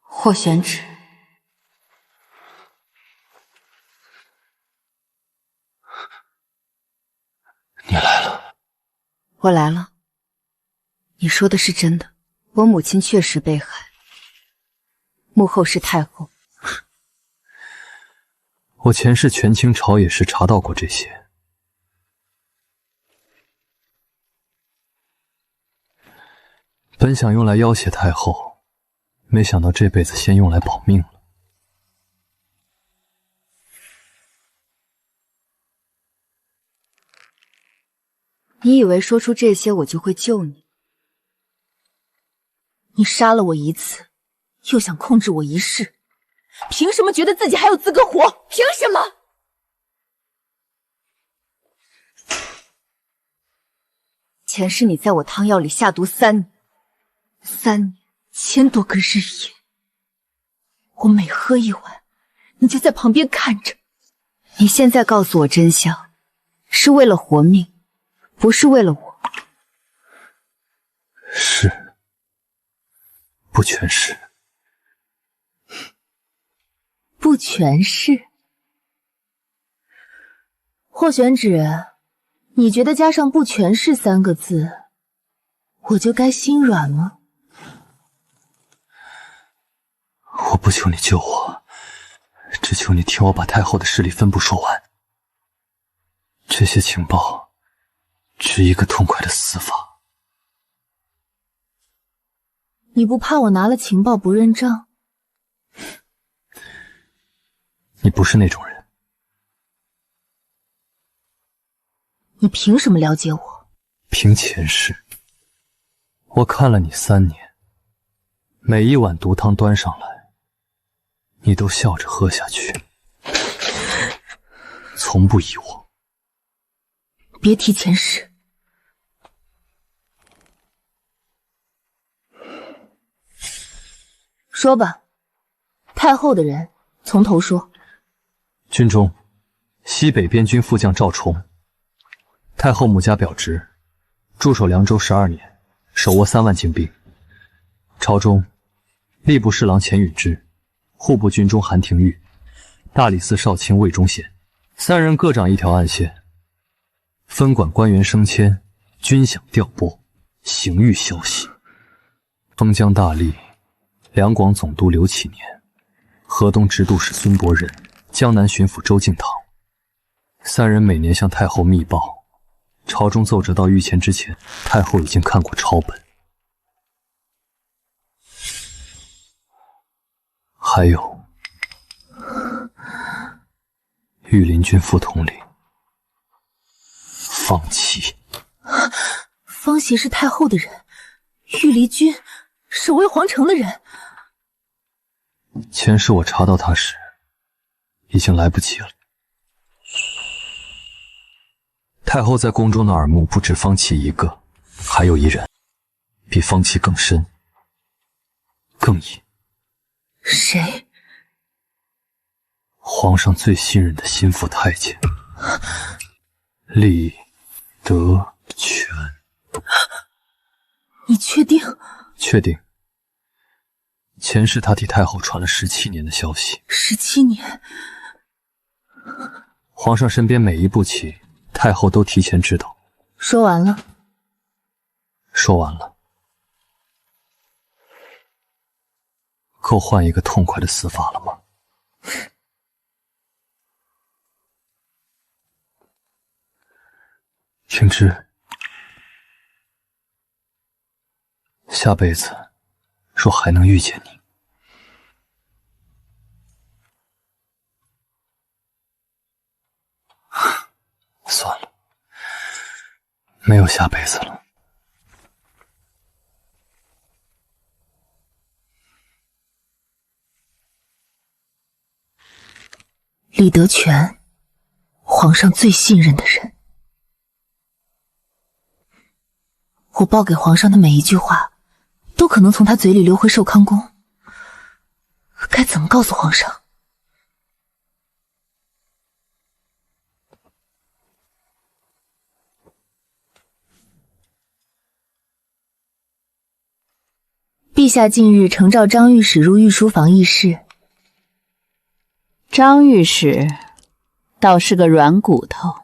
霍玄芷，你来了。我来了。你说的是真的，我母亲确实被害，幕后是太后。我前世权倾朝野时查到过这些。本想用来要挟太后，没想到这辈子先用来保命了。你以为说出这些我就会救你？你杀了我一次，又想控制我一世，凭什么觉得自己还有资格活？凭什么？前世你在我汤药里下毒3年，3年1000多个日夜，我每喝一碗，你就在旁边看着。你现在告诉我真相，是为了活命，不是为了我。是，不全是。不全是。霍玄芷，你觉得加上不全是3个字，我就该心软吗？我不求你救我，只求你听我把太后的势力分布说完。这些情报，只一个痛快的死法。你不怕我拿了情报不认账？你不是那种人。你凭什么了解我？凭前世。我看了你3年，每一碗毒汤端上来，你都笑着喝下去，从不疑我。别提前世。说吧，太后的人从头说。军中，西北边军副将赵崇，太后母家表侄，驻守凉州12年，手握3万精兵。朝中，吏部侍郎钱允之，户部军中韩廷玉，大理寺少卿魏忠贤，3人各掌一条暗线，分管官员升迁、军饷调拨、刑狱消息。封疆大吏，两广总督刘启年，河东直督使孙伯仁，江南巡抚周敬堂，3人每年向太后密报，朝中奏折到御前之前，太后已经看过抄本。还有，御林军副统领方琦。方琦是太后的人，御林军守卫皇城的人。前世我查到他时，已经来不及了。太后在宫中的耳目不止方琦一个，还有一人，比方琦更深、更隐。谁？皇上最信任的心腹太监李德全。你确定？确定。前世他替太后传了17年的消息。17年？皇上身边每一步棋，太后都提前知道。说完了。说完了。够换一个痛快的死法了吗？听之，下辈子若还能遇见你，算了，没有下辈子了。李德全，皇上最信任的人。我报给皇上的每一句话，都可能从他嘴里流回寿康宫。该怎么告诉皇上？陛下近日呈召张御史入御书房议事。张御史倒是个软骨头。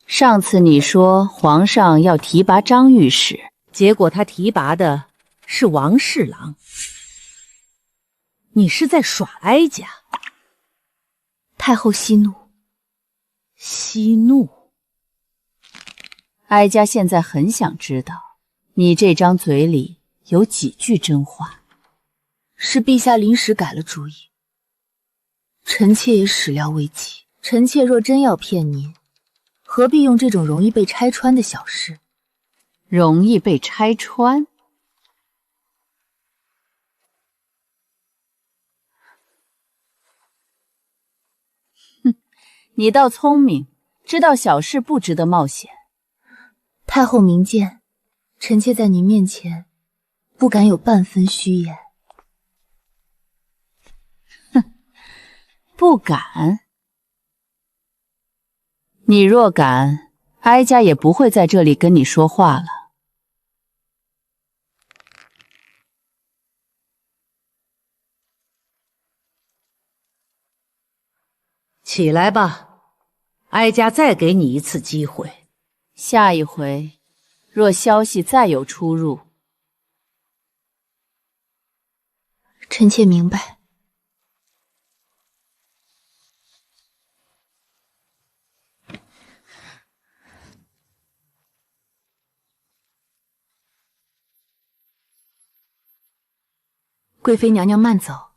上次你说皇上要提拔张御史，结果他提拔的是王侍郎，你是在耍哀家？太后息怒。息怒？哀家现在很想知道，你这张嘴里有几句真话？是陛下临时改了主意，臣妾也始料未及。臣妾若真要骗您，何必用这种容易被拆穿的小事？容易被拆穿？哼，你倒聪明，知道小事不值得冒险。太后明鉴，臣妾在您面前不敢有半分虚言。哼，不敢？你若敢，哀家也不会在这里跟你说话了。起来吧，哀家再给你一次机会。下一回，若消息再有出入，臣妾明白。贵妃娘娘慢走。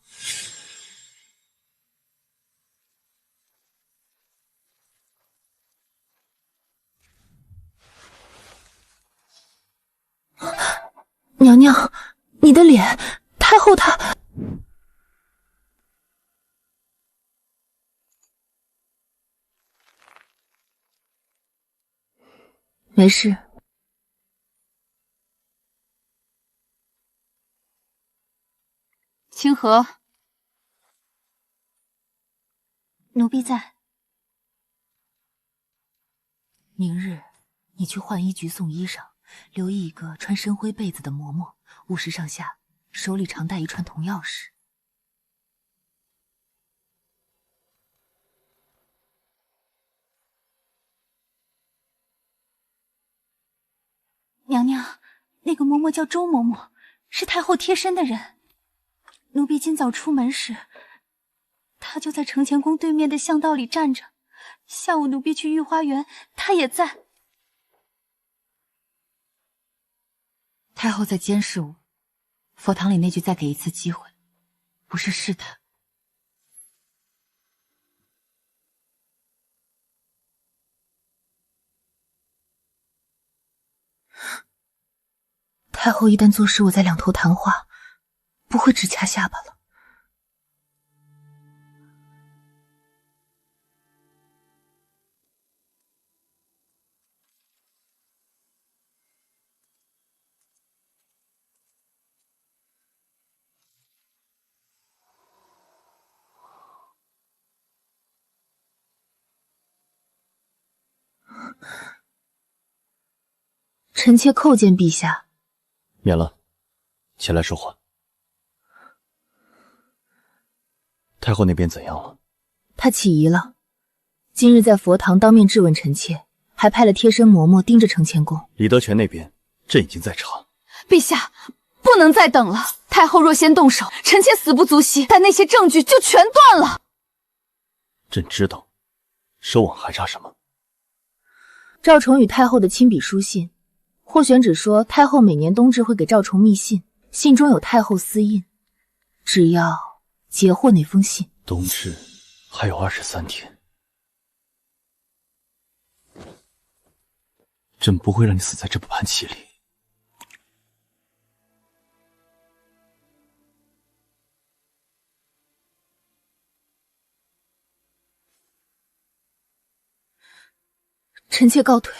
娘娘，你的脸，太后她……没事。清河，奴婢在。明日你去浣衣局送衣裳，留意一个穿深灰被子的嬷嬷，50时上下，手里常带一串铜钥匙。娘娘，那个嬷嬷叫周嬷嬷，是太后贴身的人。奴婢今早出门时，她就在承乾宫对面的巷道里站着。下午奴婢去御花园，她也在。太后在监视我，佛堂里那句再给一次机会，不是试探。太后一旦坐视我在两头谈话，不会只掐下巴了。臣妾叩见陛下。免了，起来说话。太后那边怎样了？她起疑了，今日在佛堂当面质问臣妾，还派了贴身嬷嬷盯着承乾宫。李德全那边，朕已经在查。陛下，不能再等了。太后若先动手，臣妾死不足惜，但那些证据就全断了。朕知道，手往还差什么？赵崇与太后的亲笔书信。霍玄只说太后每年冬至会给赵崇密信，信中有太后私印，只要截获那封信。冬至还有23天，朕不会让你死在这步盘棋里。臣妾告退。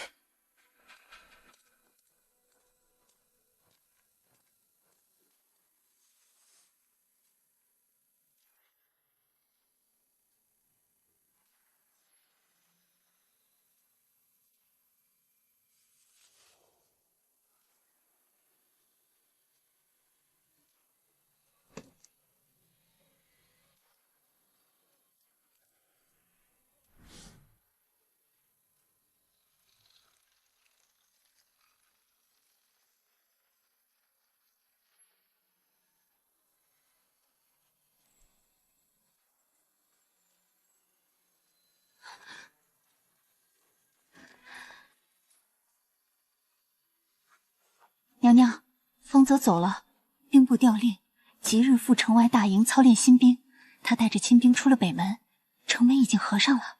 娘娘，丰泽走了，兵部调令，即日赴城外大营操练新兵。他带着亲兵出了北门，城门已经合上了。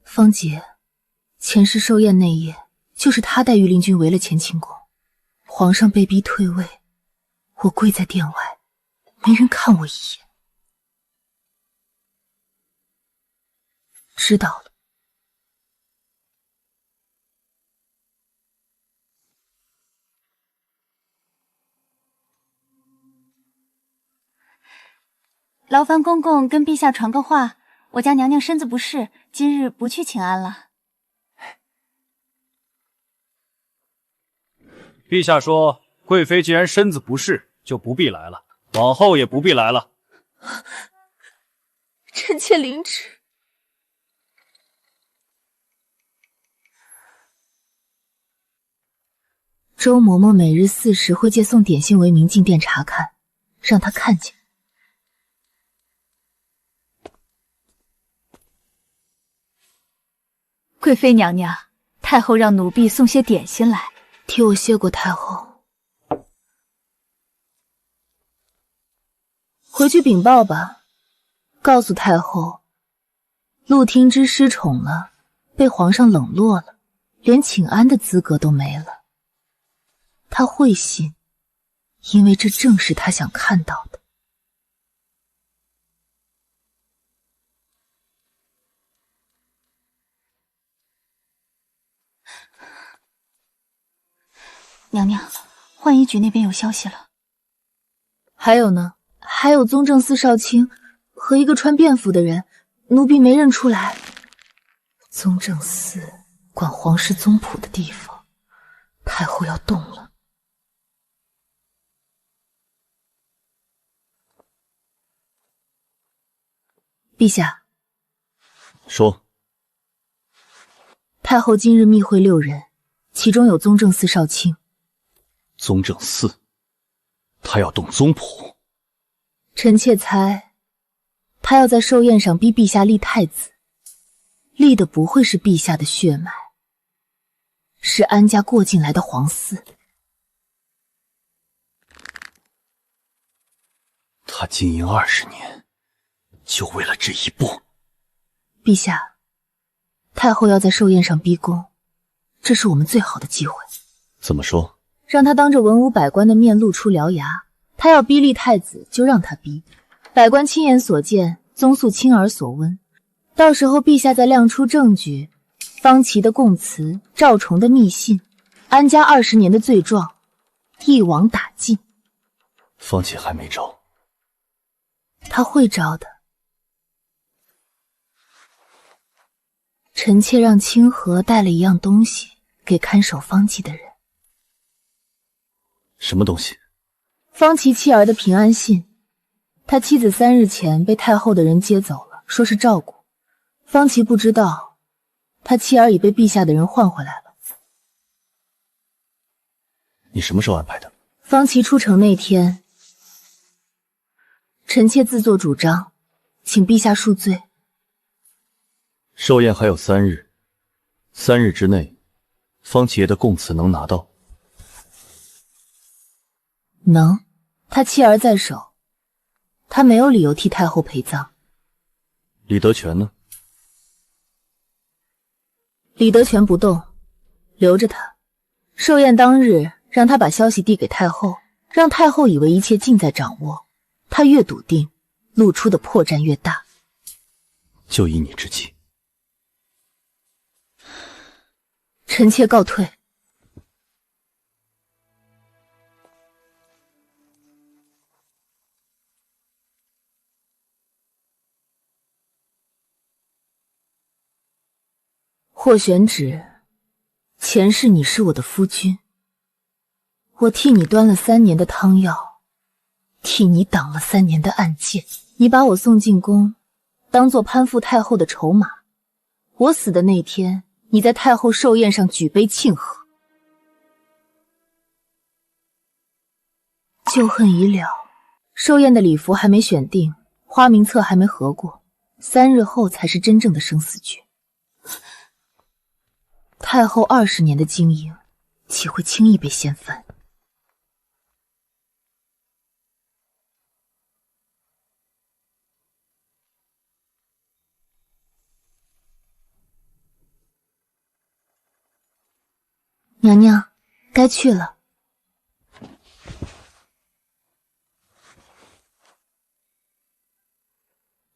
方杰，前世寿宴那夜，就是他带御林军围了乾清宫，皇上被逼退位，我跪在殿外，没人看我一眼。知道了。劳烦公公跟陛下传个话，我家娘娘身子不适，今日不去请安了。陛下说，贵妃既然身子不适，就不必来了，往后也不必来了。臣妾领旨。周嬷嬷每日4时会借送点心为名进殿查看，让她看见。贵妃娘娘，太后让奴婢送些点心来，替我谢过太后。回去禀报吧，告诉太后，陆听之失宠了，被皇上冷落了，连请安的资格都没了。他会信，因为这正是他想看到的。娘娘，浣衣局那边有消息了。还有呢，还有宗正司少卿和一个穿便服的人，奴婢没认出来。宗正司管皇室宗谱的地方，太后要动了。陛下，说。太后今日密会6人，其中有宗正司少卿。宗正司，他要动宗谱。臣妾猜，他要在寿宴上逼陛下立太子，立的不会是陛下的血脉，是安家过进来的皇嗣。他经营20年，就为了这一步。陛下，太后要在寿宴上逼宫，这是我们最好的机会。怎么说？让他当着文武百官的面露出獠牙，他要逼立太子就让他逼，百官亲眼所见，宗肃亲耳所闻，到时候陛下再亮出证据，方琦的供词，赵崇的密信，安家20年的罪状，一网打尽。方琦还没招，他会招的。臣妾让清河带了一样东西给看守方琦的人。什么东西？方琦妻儿的平安信，他妻子3日前被太后的人接走了，说是照顾。方琦不知道，他妻儿已被陛下的人换回来了。你什么时候安排的？方琦出城那天，臣妾自作主张，请陛下恕罪。寿宴还有3日，3日之内，方琦爷的供词能拿到。能，他妻儿在手，他没有理由替太后陪葬。李德全呢？李德全不动，留着他。寿宴当日，让他把消息递给太后，让太后以为一切尽在掌握。他越笃定，露出的破绽越大。就依你之计。臣妾告退。霍玄芷，前世你是我的夫君，我替你端了3年的汤药，替你挡了3年的暗箭，你把我送进宫，当做攀附太后的筹码。我死的那天，你在太后寿宴上举杯庆贺。旧恨已了，寿宴的礼服还没选定，花名册还没合过，3日后才是真正的生死决。太后20年的经营，岂会轻易被掀翻？娘娘，该去了。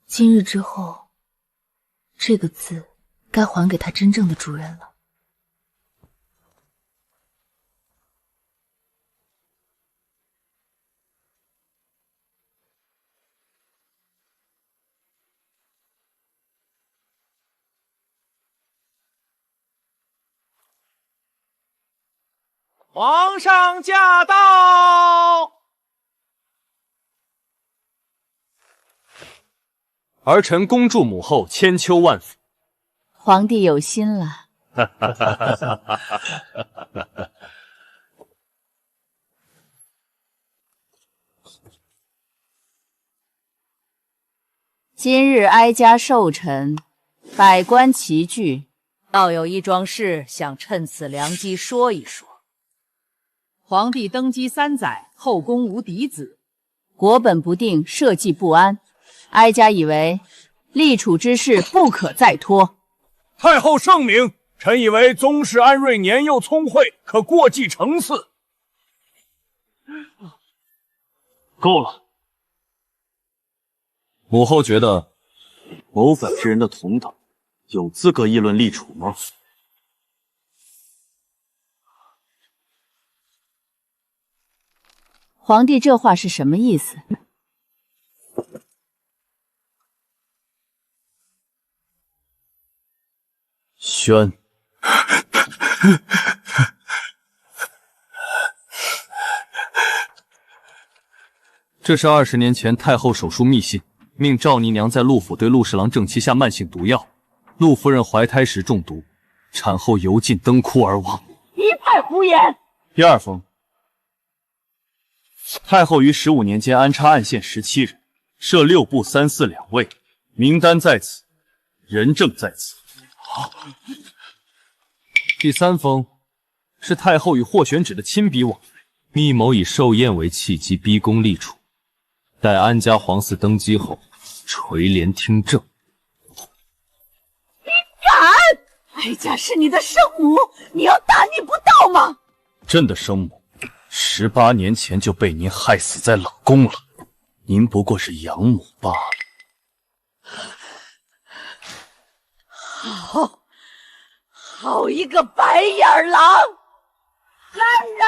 今日之后，这个字该还给它真正的主人了。皇上驾到！儿臣恭祝母后千秋万福。皇帝有心了。今日哀家寿辰，百官齐聚，倒有一桩事想趁此良机说一说。皇帝登基3载，后宫无嫡子，国本不定，社稷不安。哀家以为立储之事不可再拖。太后圣明，臣以为宗室安瑞年幼聪慧，可过继承嗣。够了。母后觉得谋反之人的同党有资格议论立储吗？皇帝这话是什么意思？宣，这是20年前太后手书密信，命赵姨娘在陆府对陆侍郎正妻下慢性毒药，陆夫人怀胎时中毒，产后油尽灯枯而亡。一派胡言！第2封，太后于15年间安插暗线17人，设6部3、4两位，名单在此，人证在此。第3封是太后与霍玄芷的亲笔往来，密谋以寿宴为契机逼宫立储，待安家皇嗣登基后垂帘听政。你敢！哀家是你的生母，你要大逆不道吗？朕的生母18年前就被您害死在冷宫了，您不过是养母罢了。好一个白眼狼！烂人！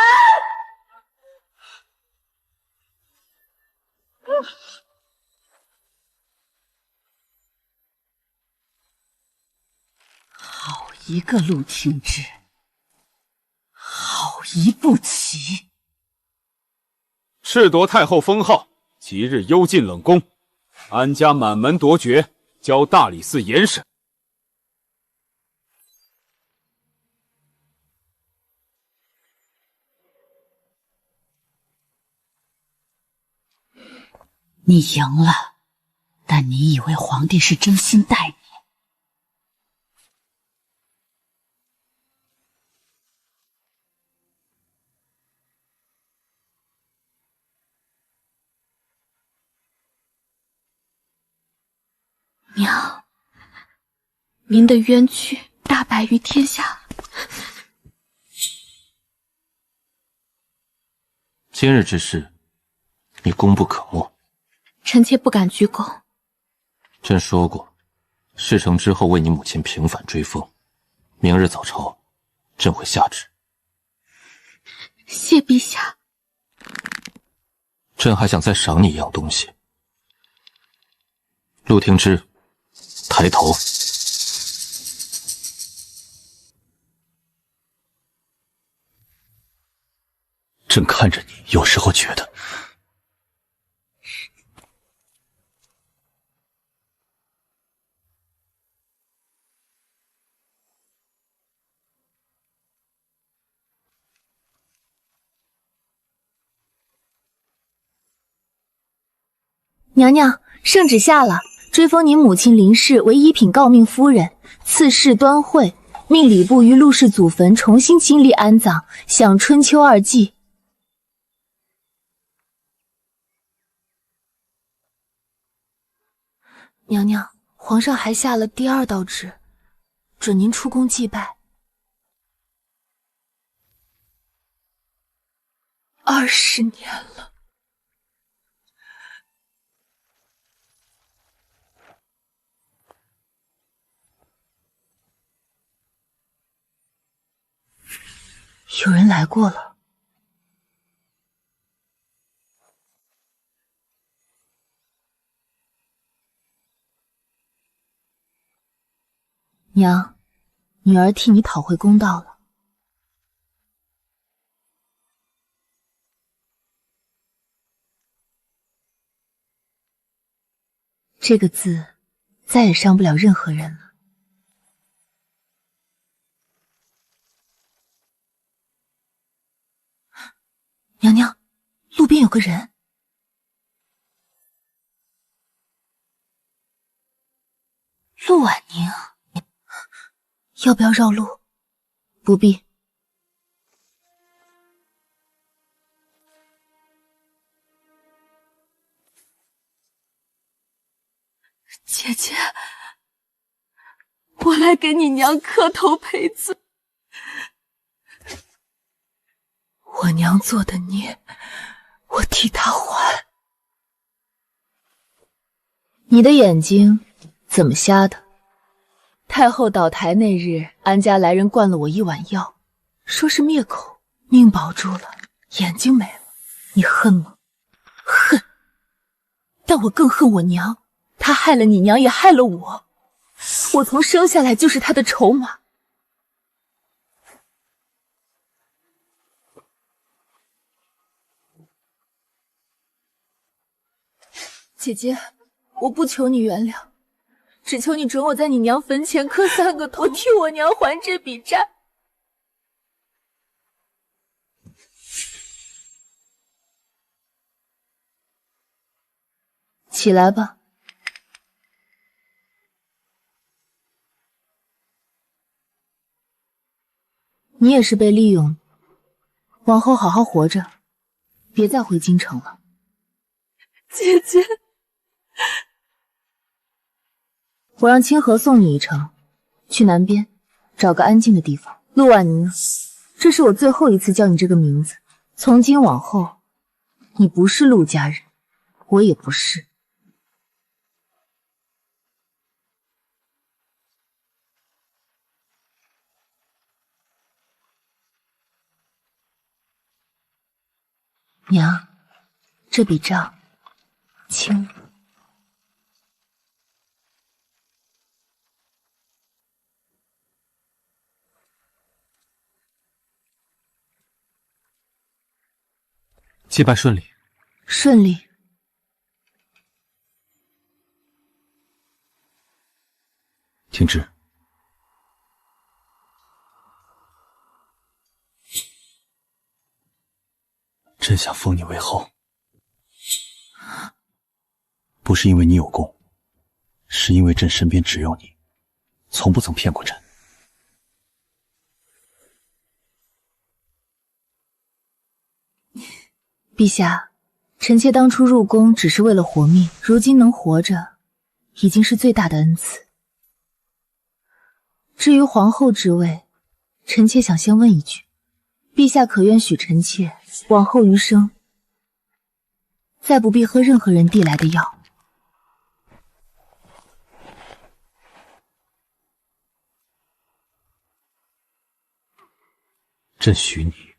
好一个陆听之，好一步棋！褫夺太后封号，即日幽禁冷宫，安家满门夺爵，交大理寺严审。你赢了，但你以为皇帝是真心待你？娘，您的冤屈大白于天下。今日之事，你功不可没。臣妾不敢居功。朕说过，事成之后为你母亲平反追封，明日早朝，朕会下旨。谢陛下。朕还想再赏你一样东西。陆廷之，抬头。朕看着你，有时候觉得，娘娘，圣旨下了，追封您母亲林氏为一品诰命夫人，赐谥端惠，命礼部于陆氏祖坟重新清理安葬，享春秋2祭。娘娘，皇上还下了第2道旨，准您出宫祭拜。20年了。有人来过了。娘，女儿替你讨回公道了。这个字再也伤不了任何人了。娘娘，路边有个人。陆婉宁，要不要绕路？不必。姐姐，我来给你娘磕头赔罪。我娘做的孽，我替她还。你的眼睛怎么瞎的？太后倒台那日，安家来人灌了我1碗药，说是灭口，命保住了，眼睛没了。你恨吗？恨。但我更恨我娘，她害了你娘，也害了我。我从生下来就是她的筹码。姐姐，我不求你原谅，只求你准我在你娘坟前磕3个头，替我娘还这笔债。起来吧。你也是被利用的，往后好好活着，别再回京城了。姐姐。我让清河送你一程，去南边找个安静的地方。陆婉宁，这是我最后一次叫你这个名字，从今往后，你不是陆家人，我也不是。娘，这笔账清了。祭拜顺利。顺利。廷之，朕想封你为后，不是因为你有功，是因为朕身边只有你，从不曾骗过朕。陛下，臣妾当初入宫只是为了活命，如今能活着，已经是最大的恩赐。至于皇后之位，臣妾想先问一句，陛下可愿许臣妾往后余生再不必喝任何人递来的药？朕许你。